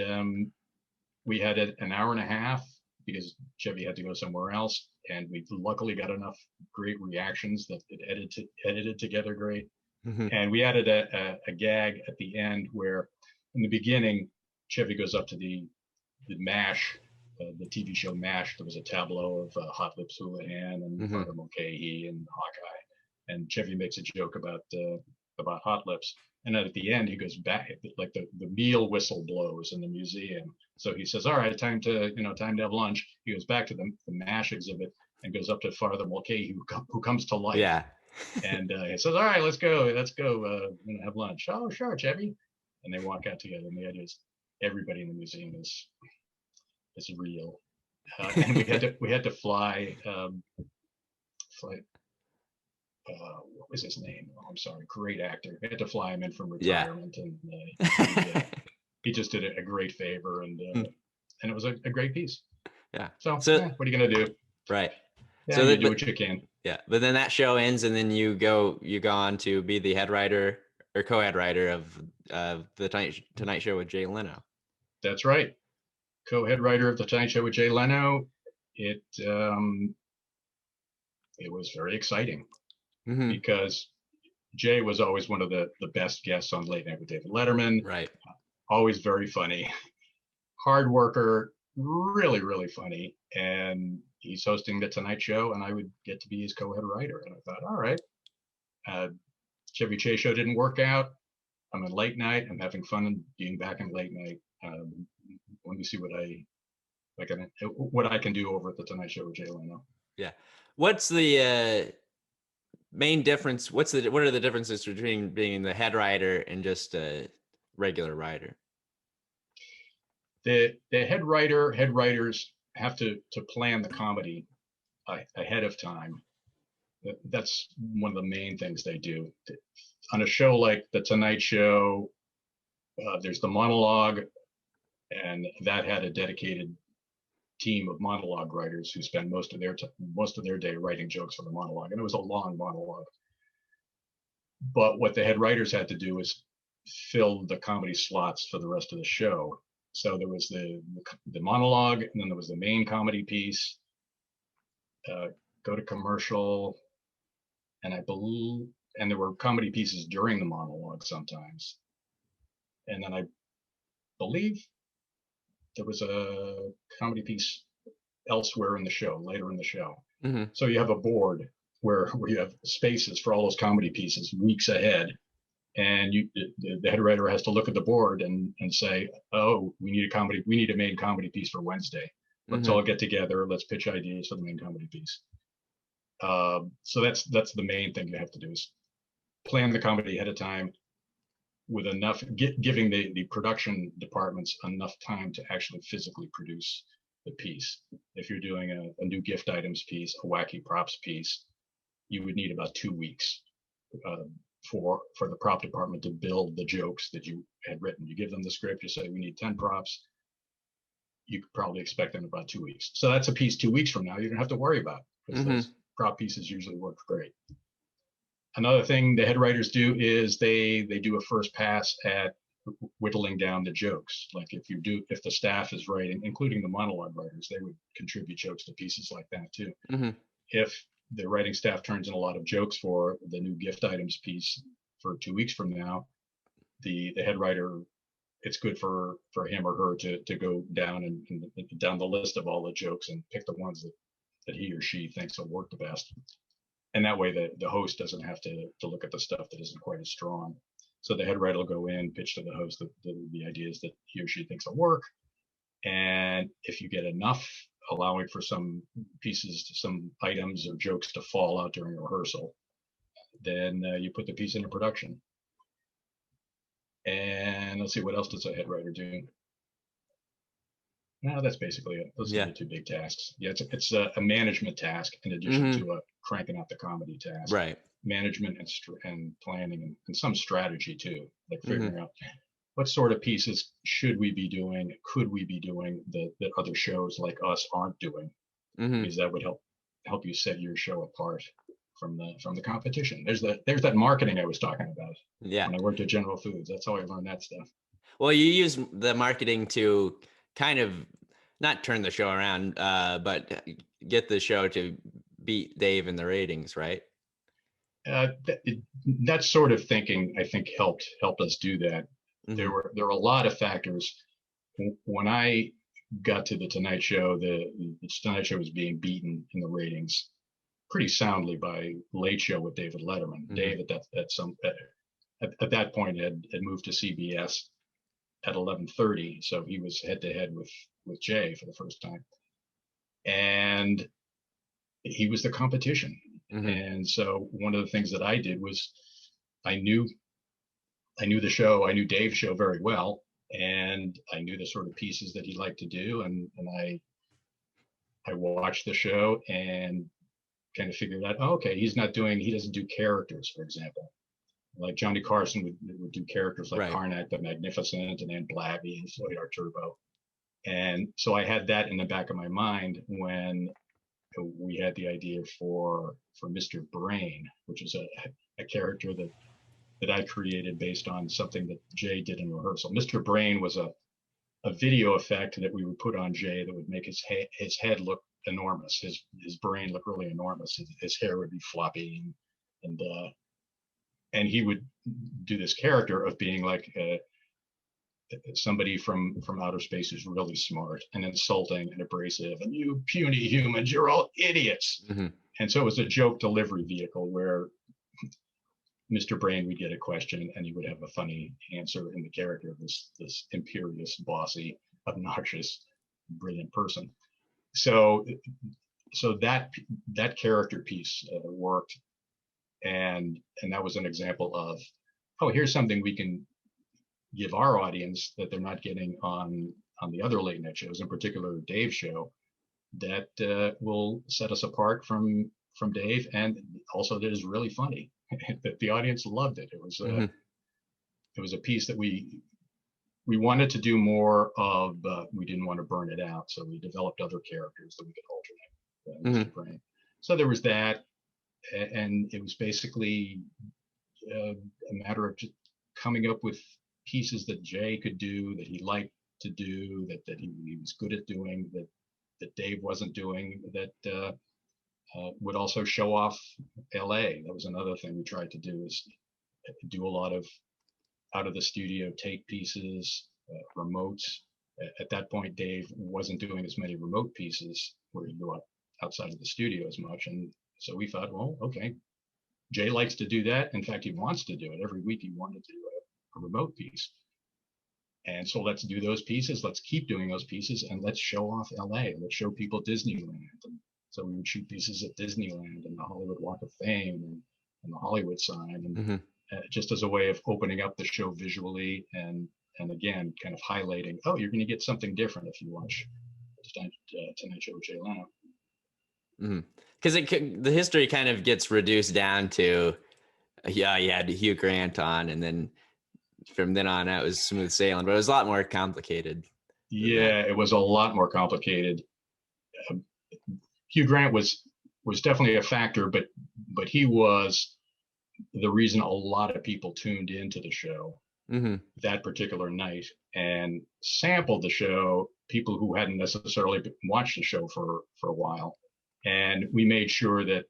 we had an hour and a half because Chevy had to go somewhere else, and we luckily got enough great reactions that it edited together great. And we added a gag at the end where, in the beginning, Chevy goes up to the MASH, the TV show MASH. There was a tableau of Hot Lips Houlihan and Father Mulcahy and Hawkeye, and Chevy makes a joke about Hot Lips. And then at the end, he goes back, like the meal whistle blows in the museum. So he says, "All right, time to have lunch." He goes back to the MASH exhibit and goes up to Father Mulcahy, who comes to life. yeah. And he says, "All right, let's go, have lunch." "Oh, sure, Chevy." And they walk out together. And the idea is everybody in the museum is real. And we had to fly. What was his name? Oh, I'm sorry, great actor. We had to fly him in from retirement, and he just did a great favor, and it was a great piece. Yeah. So what are you gonna do? Right. Yeah, so you do what you can. Yeah, but then that show ends, and then you go on to be the head writer or co-head writer of the Tonight Show with Jay Leno. That's right. Co-head writer of the Tonight Show with Jay Leno. It was very exciting because Jay was always one of the best guests on Late Night with David Letterman. Right. Always very funny, hard worker, really, really funny. And he's hosting the Tonight Show, and I would get to be his co-head writer. And I thought, all right, Chevy Chase Show didn't work out. I'm in late night. I'm having fun and being back in late night. Let me see what I can do over at the Tonight Show with Jay Leno. Yeah. What's the main difference? What are the differences between being the head writer and just a regular writer? The head writers have to plan the comedy ahead of time, That's one of the main things they do. On a show like The Tonight Show, there's the monologue, and that had a dedicated team of monologue writers who spend most of their day writing jokes for the monologue, and it was a long monologue. But what the head writers had to do was fill the comedy slots for the rest of the show. So there was the monologue, and then there was the main comedy piece, go to commercial, and and there were comedy pieces during the monologue sometimes. And then I believe there was a comedy piece elsewhere in the show, later in the show. Mm-hmm. So you have a board where you have spaces for all those comedy pieces weeks ahead. And the head writer has to look at the board and say, oh, we need a main comedy piece for Wednesday. Let's all get together. Let's pitch ideas for the main comedy piece. So that's the main thing you have to do, is plan the comedy ahead of time with enough, giving the production departments enough time to actually physically produce the piece. If you're doing a new gift items piece, a wacky props piece, you would need about 2 weeks for the prop department to build the jokes that you had written. You give them the script, you say, we need 10 props. You could probably expect them in about 2 weeks. So that's a piece 2 weeks from now you don't have to worry about, because those prop pieces usually work great. Another thing the head writers do is they do a first pass at whittling down the jokes. Like if the staff is writing, including the monologue writers, they would contribute jokes to pieces like that too. If the writing staff turns in a lot of jokes for the new gift items piece for 2 weeks from now, the head writer, it's good for him or her to go down and down the list of all the jokes and pick the ones that he or she thinks will work the best. And that way the host doesn't have to look at the stuff that isn't quite as strong. So the head writer will go in, pitch to the host the ideas that he or she thinks will work. And if you get enough, allowing for some pieces, some items or jokes to fall out during rehearsal, then you put the piece into production. And let's see, what else does a head writer do? No, that's basically it. Those are the two big tasks. Yeah, it's a management task in addition to cranking out the comedy task. Right. Management and planning and some strategy too, like figuring out what sort of pieces should we be doing, could we be doing that other shows like us aren't doing, because that would help you set your show apart from the competition. There's that marketing I was talking about. Yeah. When I worked at General Foods, that's how I learned that stuff. Well, you use the marketing to kind of not turn the show around, but get the show to beat Dave in the ratings, right? That sort of thinking, I think, helped us do that. There were a lot of factors. When I got to the Tonight Show, the Tonight Show was being beaten in the ratings pretty soundly by Late Show with David Letterman. Dave at that point had moved to CBS at 11:30, so he was head to head with Jay for the first time, and he was the competition. And so one of the things that I did was I knew the show, I knew Dave's show very well, and I knew the sort of pieces that he liked to do, and I watched the show and kind of figured out, okay, he doesn't do characters, for example. Like Johnny Carson would do characters like Karnak the Magnificent and Aunt Blabby and Floyd R. Turbo. And so I had that in the back of my mind when we had the idea for Mr. Brain, which is a character that I created based on something that Jay did in rehearsal. Mr. Brain was a video effect that we would put on Jay that would make his head look enormous, his brain look really enormous. His hair would be floppy, and he would do this character of being like somebody from outer space who's really smart and insulting and abrasive, and you puny humans, you're all idiots. And so it was a joke delivery vehicle where Mr. Brain would get a question and he would have a funny answer in the character of this imperious, bossy, obnoxious, brilliant person. So that character piece worked, and that was an example of, oh, here's something we can give our audience that they're not getting on the other late night shows, in particular Dave's show, that will set us apart from from Dave, and also that is really funny. That the audience loved it. It was a piece that we wanted to do more of, but we didn't want to burn it out, so we developed other characters that we could alternate Mr. Brain. So there was that, and it was basically a matter of just coming up with pieces that Jay could do, that he liked to do, that he was good at doing, that Dave wasn't doing, that would also show off LA. That was another thing we tried to do, is do a lot of out of the studio take pieces, remotes. At that point, Dave wasn't doing as many remote pieces where he'd go outside of the studio as much. And so we thought, well, okay, Jay likes to do that. In fact, he wants to do it. Every week he wanted to do a remote piece. And so let's do those pieces. Let's keep doing those pieces, and let's show off LA. Let's show people Disneyland. And so we would shoot pieces at Disneyland and the Hollywood Walk of Fame and the Hollywood sign, and just as a way of opening up the show visually, and again, kind of highlighting, oh, you're going to get something different if you watch Tonight Show with Jay Leno. Because the history kind of gets reduced down to, you had Hugh Grant on, and then from then on out was smooth sailing, but it was a lot more complicated. Yeah, it was a lot more complicated. Hugh Grant was definitely a factor, but he was the reason a lot of people tuned into the show that particular night and sampled the show, people who hadn't necessarily watched the show for a while. And we made sure that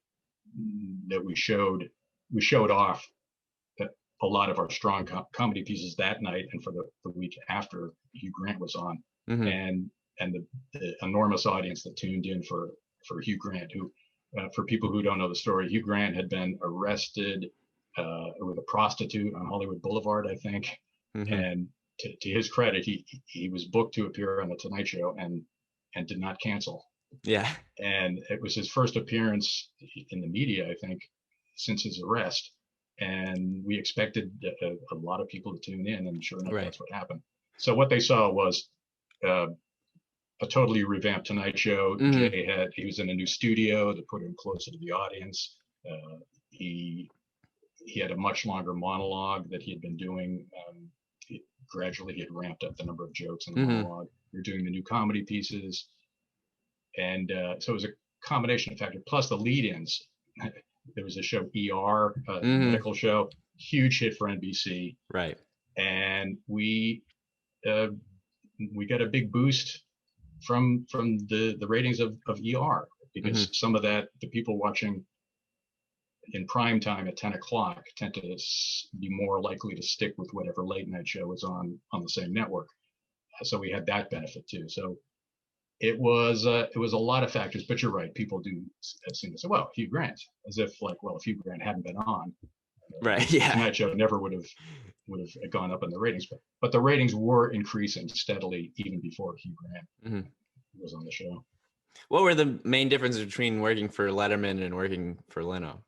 we showed off a lot of our strong comedy pieces that night and for the week after Hugh Grant was on, and the enormous audience that tuned in for Hugh Grant, who, for people who don't know the story, Hugh Grant had been arrested with a prostitute on Hollywood Boulevard, I think. And to his credit, he was booked to appear on the Tonight Show and did not cancel. Yeah. And it was his first appearance in the media, I think, since his arrest. And we expected a lot of people to tune in, and sure enough, that's what happened. So what they saw was a totally revamped Tonight Show. Jay he was in a new studio to put him closer to the audience. He had a much longer monologue that he had been doing. Gradually, he had ramped up the number of jokes in the monologue. We were doing the new comedy pieces, and so it was a combination of factors. Plus the lead-ins. There was a show, ER, medical show, huge hit for NBC. Right. And we got a big boost from the ratings of ER, because some of that, the people watching in prime time at 10 o'clock tend to be more likely to stick with whatever late night show is on the same network. So we had that benefit too. So it was a lot of factors, but you're right. People do seem to say, well, Hugh Grant, as if like, well, if Hugh Grant hadn't been on, right, yeah, Tonight Show never would have gone up in the ratings. But the ratings were increasing steadily even before Hugh Grant was on the show. What were the main differences between working for Letterman and working for Leno?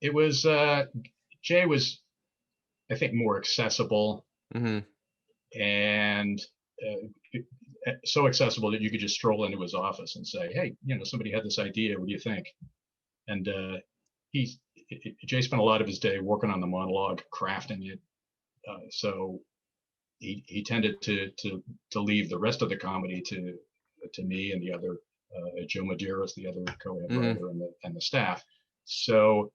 It was Jay was, I think, more accessible, and so accessible that you could just stroll into his office and say, hey, somebody had this idea, what do you think? And Jay spent a lot of his day working on the monologue, crafting it, so he tended to leave the rest of the comedy to me and the other Joe Medeiros, the other co-head writer, and the staff. So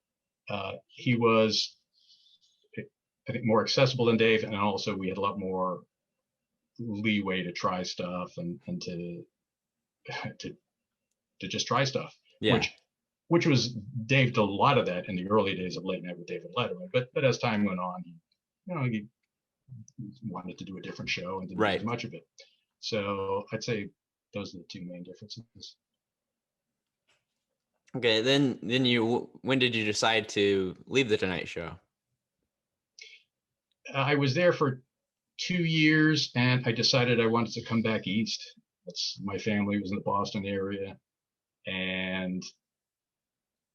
he was, I think, more accessible than Dave, and also we had a lot more leeway to try stuff and to just try stuff. Yeah. Which was, Dave did a lot of that in the early days of Late Night with David Letterman, but as time went on, he wanted to do a different show and didn't do as much of it. So I'd say those are the two main differences. Okay, then when did you decide to leave the Tonight Show? I was there for 2 years, and I decided I wanted to come back east. My family was in the Boston area, and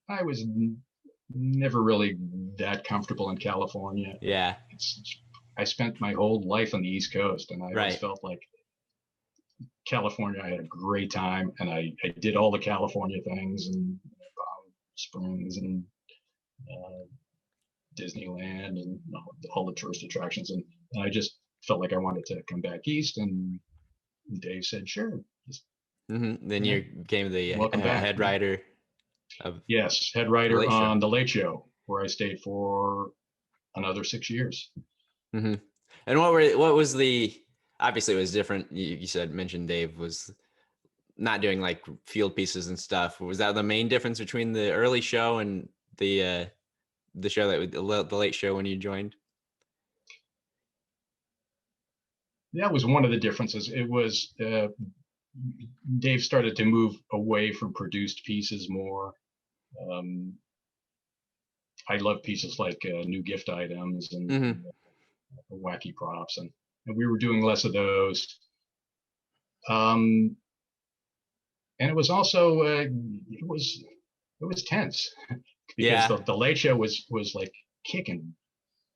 I was never really that comfortable in California. Yeah. I spent my whole life on the East Coast, and I always felt like California. I had a great time, and I did all the California things, and Palm Springs and Disneyland and all the tourist attractions. And I just felt like I wanted to come back east, and Dave said, sure. Then you became the Welcome back. head writer of Yes, head writer Late Show. on The Late Show, where I stayed for another 6 years. And what was the, obviously it was different. You mentioned Dave was not doing like field pieces and stuff. Was that the main difference between the early show and the show the Late Show when you joined? That was one of the differences. It was Dave started to move away from produced pieces more. I love pieces like new gift items and wacky props, and we were doing less of those. And it was also it was tense because the Late Show was like kicking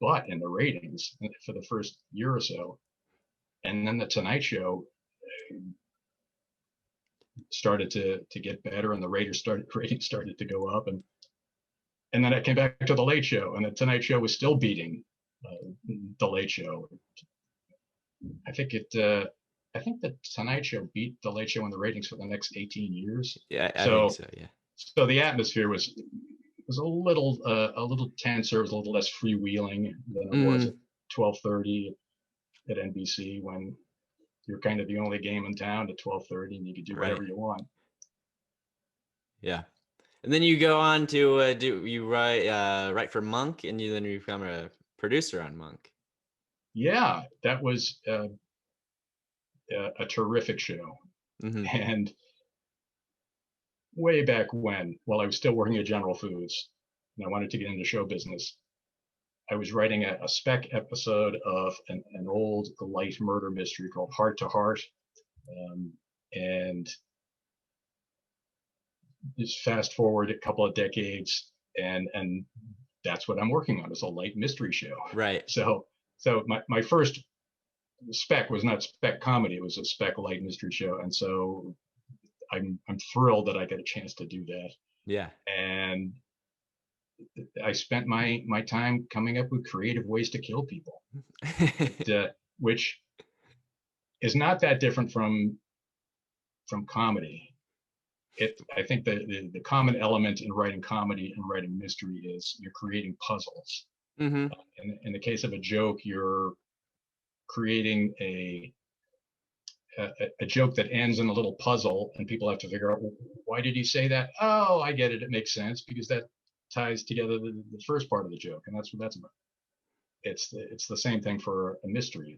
butt in the ratings for the first year or so, and then the Tonight Show started to get better, and the ratings started to go up, and then I came back to the Late Show, and the Tonight Show was still beating the Late Show. I think the Tonight Show beat the Late Show in the ratings for the next 18 years. Yeah, I think so. Yeah. So the atmosphere was a little tenser. It was a little less freewheeling than it was at 12:30 at NBC, when you're kind of the only game in town at 12:30, and you could do whatever you want. Yeah. And then you go on to write for Monk, and then you become a producer on Monk. Yeah, that was a terrific show. And way back when, while I was still working at General Foods, and I wanted to get into show business, I was writing a spec episode of an old light murder mystery called Heart to Heart. And just fast forward a couple of decades, and that's what I'm working on, is a light mystery show. Right. So my first spec was not spec comedy, it was a spec light mystery show. And so I'm thrilled that I got a chance to do that. Yeah. And I spent my time coming up with creative ways to kill people, which is not that different from comedy. I think the common element in writing comedy and writing mystery is you're creating puzzles. In the case of a joke, you're creating a joke that ends in a little puzzle, and people have to figure out, well, why did he say that? Oh, I get it. It makes sense because that ties together the first part of the joke, and that's what that's about. It's the same thing for a mystery.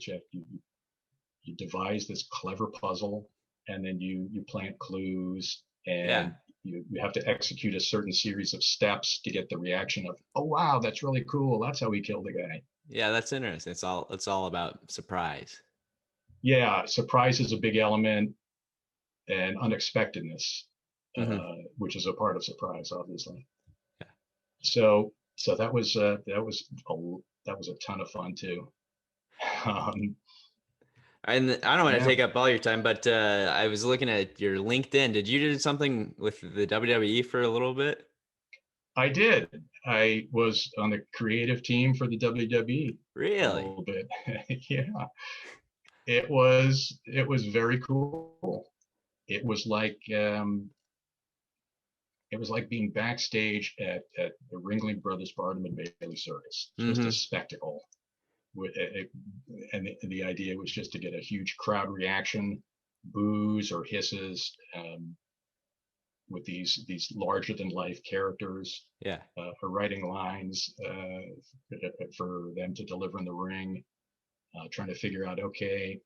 You devise this clever puzzle, and then you plant clues, and you have to execute a certain series of steps to get the reaction of, oh wow, that's really cool, that's how he killed the guy. Yeah, that's interesting. It's all about surprise. Yeah, surprise is a big element, and unexpectedness, which is a part of surprise, obviously. Yeah. So that was a ton of fun too. And I don't want to take up all your time, but I was looking at your LinkedIn. Did you do something with the WWE for a little bit? I did. I was on the creative team for the WWE. Really? A little bit. Yeah. It was very cool. It was like being backstage at the Ringling Brothers Barnum and Bailey Circus. Just a spectacle. And the idea was just to get a huge crowd reaction, boos or hisses, with these larger than life characters. Yeah. For writing lines for them to deliver in the ring, trying to figure out, okay,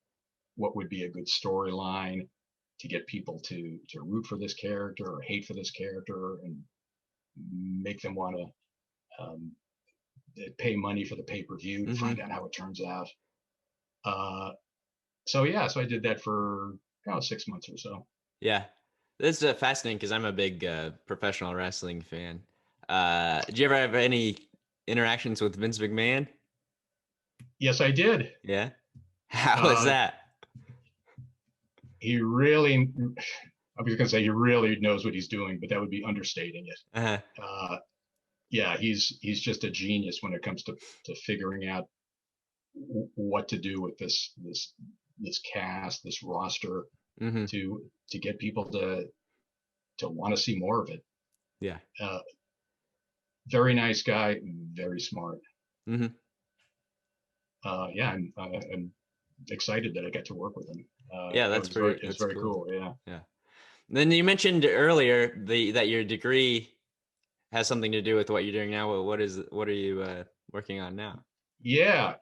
what would be a good storyline to get people to root for this character or hate for this character, and make them want to pay money for the pay-per-view to find out how it turns out. So I did that for 6 months or so. Yeah, this is fascinating because I'm a big professional wrestling fan. Did you ever have any interactions with Vince McMahon? Yes, I did. Yeah. How was that? he really, I was gonna say he really knows what he's doing, but that would be understating it. Yeah, he's just a genius when it comes to figuring out what to do with this cast, this roster, Mm-hmm. to get people to want to see more of it. Yeah. Very nice guy, very smart. Mm-hmm. Yeah, I'm excited that I got to work with him. Yeah, it was very cool. Yeah. Yeah. Then you mentioned earlier that your degree has something to do with what you're doing now. Well, what are you working on now? Yeah,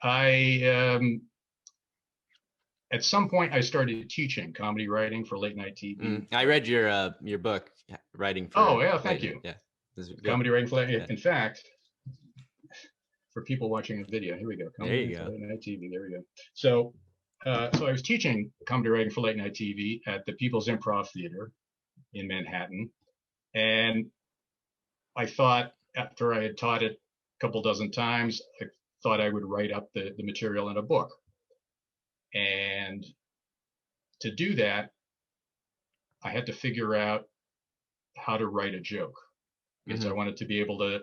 at some point I started teaching comedy writing for late night TV. I read your book, Writing for. Oh yeah, thank Late, you. Yeah, this is good. Comedy writing for late. Yeah. In fact, for people watching the video, here we go. There you Comedy go. for late night TV. There we go. So, so I was teaching comedy writing for late night TV at the People's Improv Theater in Manhattan, and I thought after I had taught it a couple dozen times, I thought I would write up the material in a book. And to do that, I had to figure out how to write a joke because I wanted to be able to.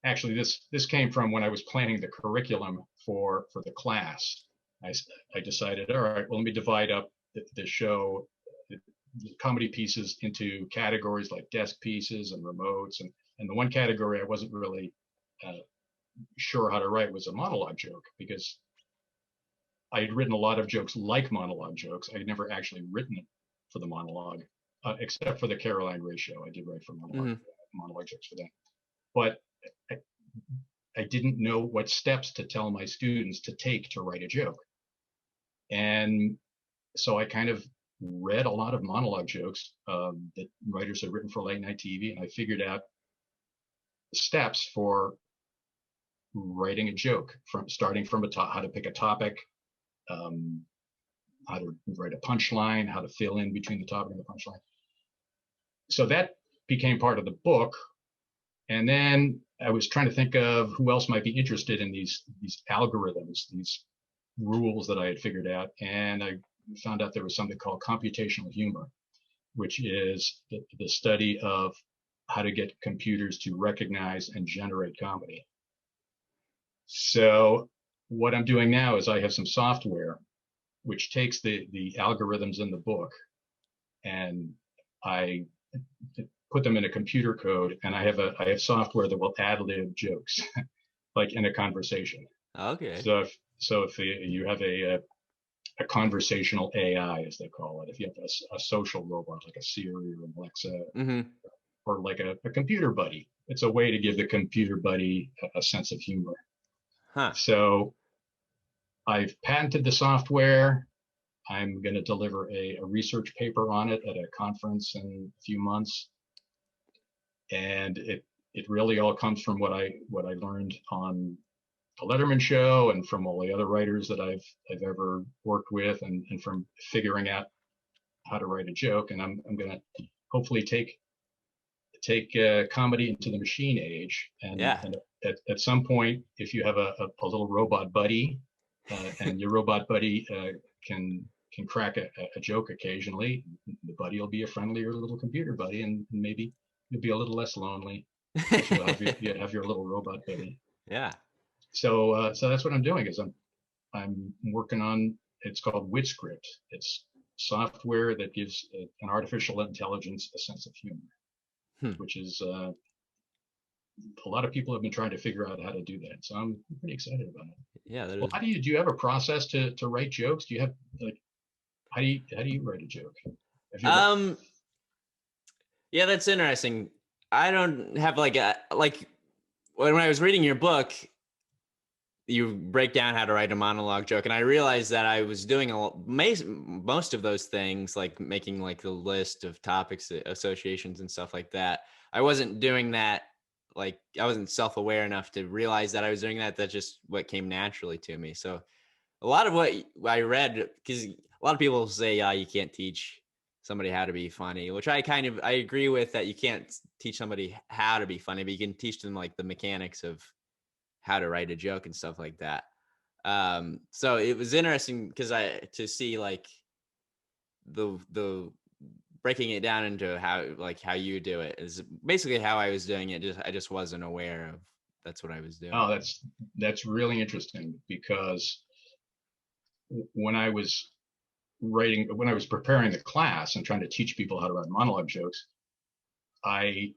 Actually, this came from when I was planning the curriculum for the class. I decided, all right, well, let me divide up the show, the comedy pieces into categories like desk pieces and remotes, and the one category I wasn't really sure how to write was a monologue joke because I had written a lot of jokes like monologue jokes. I had never actually written it for the monologue, except for the Caroline Ray show. I did write for monologue jokes for that, but I didn't know what steps to tell my students to take to write a joke. And so I kind of read a lot of monologue jokes that writers had written for late night TV, and I figured out steps for writing a joke from starting from how to pick a topic, how to write a punchline, how to fill in between the topic and the punchline. So that became part of the book. And then I was trying to think of who else might be interested in these algorithms, these rules that I had figured out. And I found out there was something called computational humor, which is the study of how to get computers to recognize and generate comedy. So what I'm doing now is I have some software which takes the algorithms in the book and I put them in a computer code, and I have software that will ad lib jokes like in a conversation. Okay. So if you have a conversational AI, as they call it, if you have a social robot like a Siri or an Alexa, or like a computer buddy, it's a way to give the computer buddy a sense of humor. So I've patented the software. I'm going to deliver a research paper on it at a conference in a few months. And it really all comes from what I learned on the Letterman show and from all the other writers that I've ever worked with, and from figuring out how to write a joke. And I'm going to hopefully take comedy into the machine age. And at some point, if you have a little robot buddy, and your robot buddy can crack a joke occasionally, the buddy will be a friendlier little computer buddy, and maybe you'll be a little less lonely if you have your little robot buddy. Yeah. So that's what I'm doing. Is I'm working on. It's called WitScript. It's software that gives an artificial intelligence a sense of humor, which is a lot of people have been trying to figure out how to do that. So I'm pretty excited about it. Yeah. Well, do you have a process to write jokes? Do you have how do you write a joke? Yeah, that's interesting. I don't have like when I was reading your book, you break down how to write a monologue joke, and I realized that I was doing most of those things, like making like the list of topics, associations, and stuff like that. I wasn't doing that. Like I wasn't self-aware enough to realize that I was doing that. That's just what came naturally to me. So a lot of what I read, because a lot of people say, yeah, you can't teach somebody how to be funny, which I agree with, that you can't teach somebody how to be funny, but you can teach them like the mechanics of how to write a joke and stuff like that. So it was interesting because to see like the breaking it down into how you do it is basically how I was doing it. I just wasn't aware of that's what I was doing. Oh, that's really interesting, because when I was preparing the class and trying to teach people how to write monologue jokes, I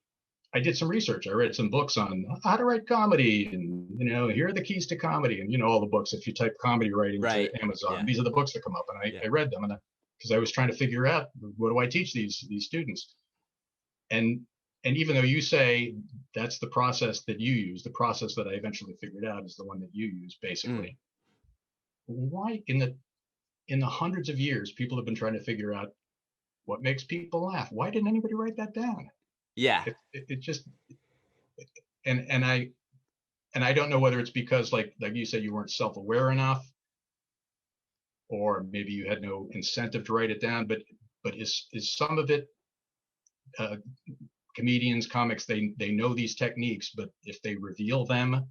did some research. I read some books on how to write comedy, and here are the keys to comedy, and all the books. If you type comedy writing to Amazon, these are the books that come up, and I read them, and because I was trying to figure out, what do I teach these students, and even though you say that's the process that you use, the process that I eventually figured out is the one that you use, basically. Why in the hundreds of years people have been trying to figure out what makes people laugh? Why didn't anybody write that down? Yeah. It just, and I don't know whether it's because like you said, you weren't self-aware enough, or maybe you had no incentive to write it down, but is some of it, comedians, comics, they know these techniques, but if they reveal them,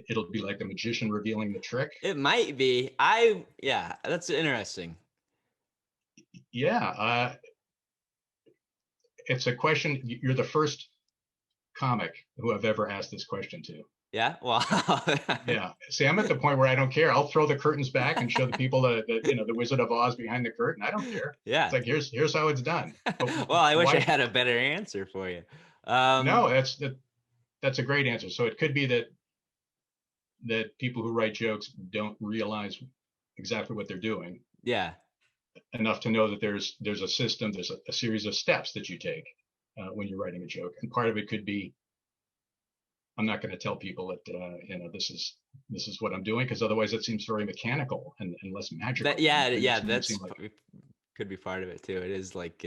it'll be like the magician revealing the trick. It might be. That's interesting. Yeah. It's a question. You're the first comic who I've ever asked this question to. Yeah. Well. Yeah. See, I'm at the point where I don't care. I'll throw the curtains back and show the people the Wizard of Oz behind the curtain. I don't care. Yeah. It's like, here's how it's done. Well, I wish I had a better answer for you. No, that's a great answer. So it could be that people who write jokes don't realize exactly what they're doing. Yeah. Enough to know that there's a system, there's a series of steps that you take when you're writing a joke, and part of it could be, I'm not going to tell people that this is what I'm doing, because otherwise it seems very mechanical and less magical. That's could be part of it too. It is like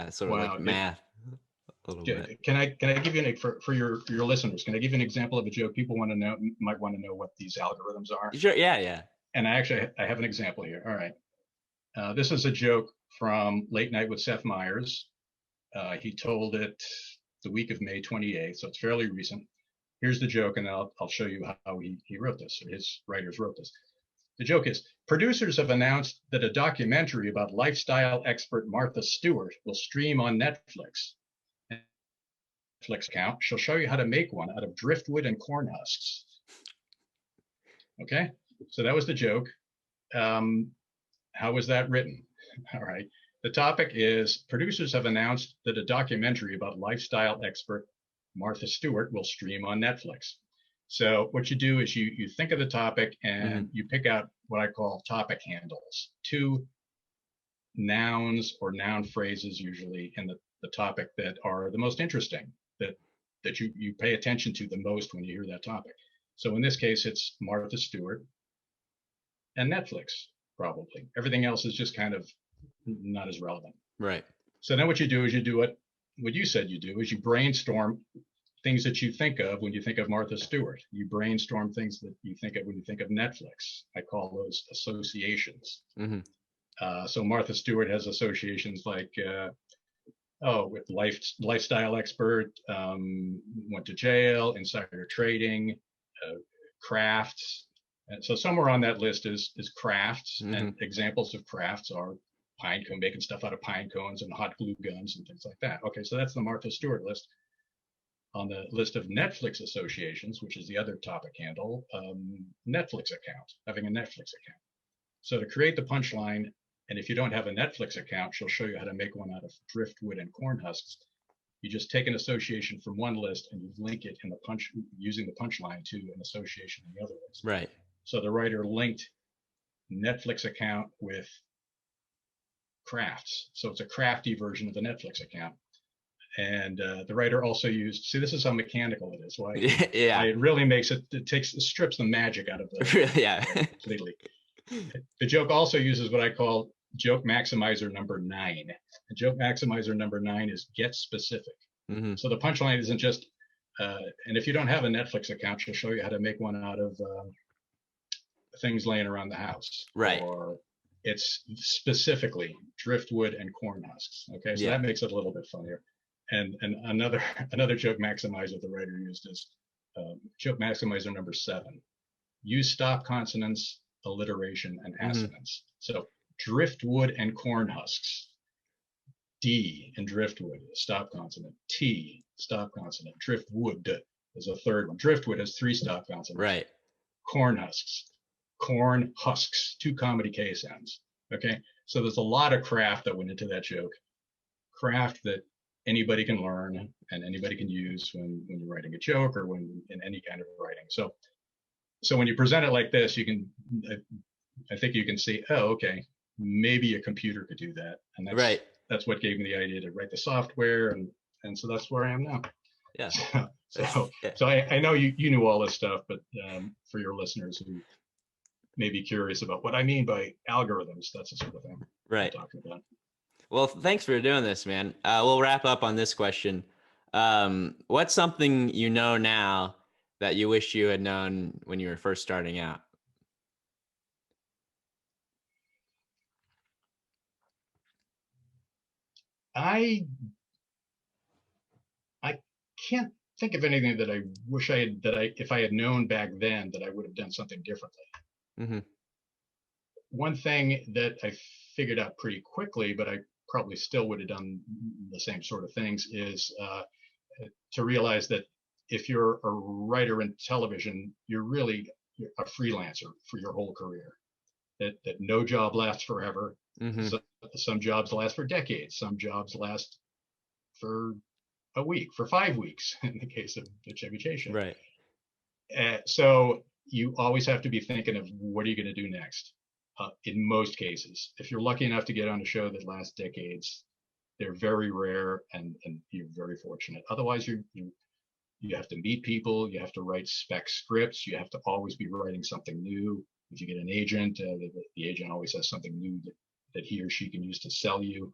sort of like math a little bit. Can I give you for your listeners? Can I give you an example of a joke people might want to know what these algorithms are? Sure. Yeah. And I have an example here. All right. This is a joke from Late Night with Seth Meyers. He told it the week of May 28th, so it's fairly recent. Here's the joke, and I'll show you how he wrote this, or his writers wrote this. The joke is, producers have announced that a documentary about lifestyle expert Martha Stewart will stream on Netflix. Netflix account, she'll show you how to make one out of driftwood and corn husks. Okay, so that was the joke. How was that written? All right. The topic is, producers have announced that a documentary about lifestyle expert Martha Stewart will stream on Netflix. So what you do is you think of the topic, and you pick out what I call topic handles, 2 nouns or noun phrases usually in the topic that are the most interesting, that you pay attention to the most when you hear that topic. So in this case, it's Martha Stewart and Netflix, probably. Everything else is just kind of not as relevant. Right. So then what you do is you do what you said you do, is you brainstorm things that you think of when you think of Martha Stewart. You brainstorm things that you think of when you think of Netflix. I call those associations. So Martha Stewart has associations like, with lifestyle expert, went to jail, insider trading, crafts. And so somewhere on that list is crafts, and examples of crafts are pine cone, making stuff out of pine cones and hot glue guns and things like that. Okay, so that's the Martha Stewart list. On the list of Netflix associations, which is the other topic handle, Netflix account, having a Netflix account. So to create the punchline, and if you don't have a Netflix account, she'll show you how to make one out of driftwood and corn husks. You just take an association from one list and you link it in using the punchline to an association in the other list. Right. So the writer linked Netflix account with crafts. So it's a crafty version of the Netflix account. And the writer also used, see, this is how mechanical it is. Why? Yeah. It really makes it strips the magic out of the yeah. completely. The joke also uses what I call joke maximizer number 9. The joke maximizer number 9 is get specific. So the punchline isn't just, and if you don't have a Netflix account, she'll show you how to make one out of things laying around the house. Right. Or it's specifically driftwood and corn husks. Okay, so that makes it a little bit funnier. And another joke maximizer the writer used is joke maximizer number 7. Use stop consonants, alliteration, and assonance. So driftwood and corn husks. D in driftwood, stop consonant. T, stop consonant. Driftwood is a third one. Driftwood has 3 stop consonants. Right. Corn husks, 2 comedy K sounds. Okay, so there's a lot of craft that went into that joke. Craft that anybody can learn and anybody can use when you're writing a joke or when in any kind of writing. So when you present it like this, you can, I think you can see, oh, okay, maybe a computer could do that. And that's right. That's what gave me the idea to write the software, and so that's where I am now. Yeah. So I know you knew all this stuff, but for your listeners who may be curious about what I mean by algorithms, that's the sort of thing right. I'm talking about. Well, thanks for doing this, man. We'll wrap up on this question. What's something you know now that you wish you had known when you were first starting out? I can't think of anything that I wish I had, if I had known back then, that I would have done something differently. Mm-hmm. One thing that I figured out pretty quickly, but I probably still would have done the same sort of things, is to realize that if you're a writer in television, you're really a freelancer for your whole career. That no job lasts forever. Mm-hmm. Some jobs last for decades. Some jobs last for a week, for 5 weeks, in the case of the Chevy Chase Show. Right. So you always have to be thinking of what are you going to do next. In most cases, if you're lucky enough to get on a show that lasts decades, they're very rare, and you're very fortunate. Otherwise, you have to meet people. You have to write spec scripts. You have to always be writing something new. If you get an agent, the agent always has something new that he or she can use to sell you.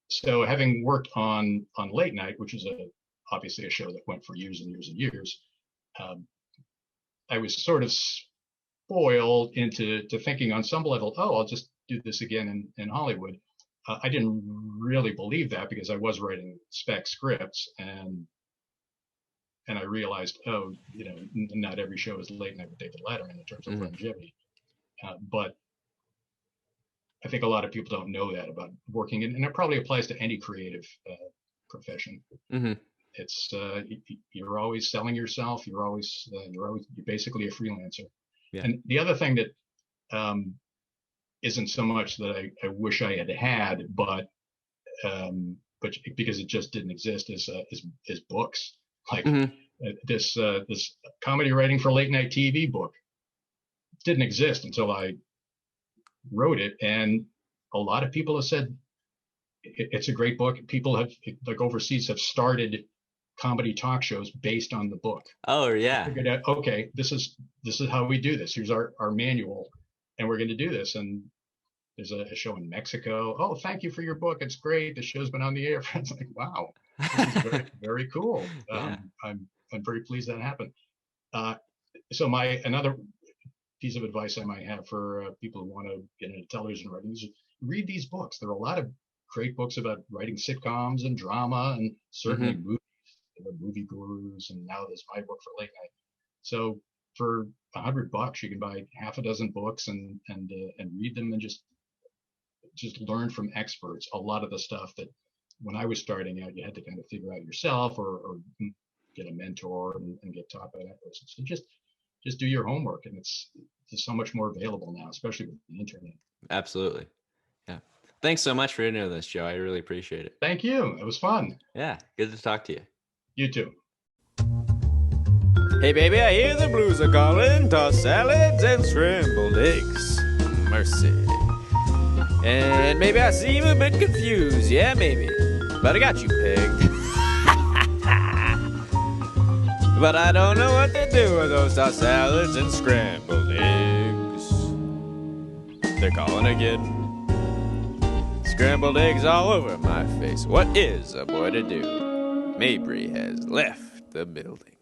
So having worked on Late Night, which is obviously a show that went for years and years and years, I was sort of spoiled into thinking on some level, oh, I'll just do this again in Hollywood. I didn't really believe that, because I was writing spec scripts, and I realized, oh, not every show is Late Night with David Letterman in terms of longevity. But I think a lot of people don't know that about working, and it probably applies to any creative profession. Mm-hmm. It's you're always selling yourself. You're basically a freelancer. Yeah. And the other thing that isn't so much that I wish I had, but because it just didn't exist, is books. Like this comedy writing for late night TV book didn't exist until I wrote it, and a lot of people have said it's a great book. People have, like overseas, have started comedy talk shows based on the book. Oh yeah. Figured out, okay, this is how we do this. Here's our manual, and we're going to do this. And there's a show in Mexico. Oh, thank you for your book. It's great. The show's been on the air. It's like, wow, this is very, very cool. Yeah. I'm very pleased that happened. So another piece of advice I might have for people who want to get into television writing is read these books. There are a lot of great books about writing sitcoms and drama, and certainly movies. There are movie gurus, and now there's my book for late night. So for $100, you can buy half a dozen books and read them, and just learn from experts. A lot of the stuff that when I was starting out, you had to kind of figure out yourself, or get a mentor and get taught by that person. So just do your homework, and it's so much more available now, especially with the internet. Absolutely. Yeah. Thanks so much for doing this, Joe. I really appreciate it. Thank you. It was fun. Yeah. Good to talk to you. You too. Hey baby, I hear the blues are calling. Tossed salads and scrambled eggs. Mercy. And maybe I seem a bit confused. Yeah, maybe. But I got you pegged. But I don't know what to do with those tossed salads and scrambled eggs. They're calling again. Scrambled eggs all over my face. What is a boy to do? Mabry has left the building.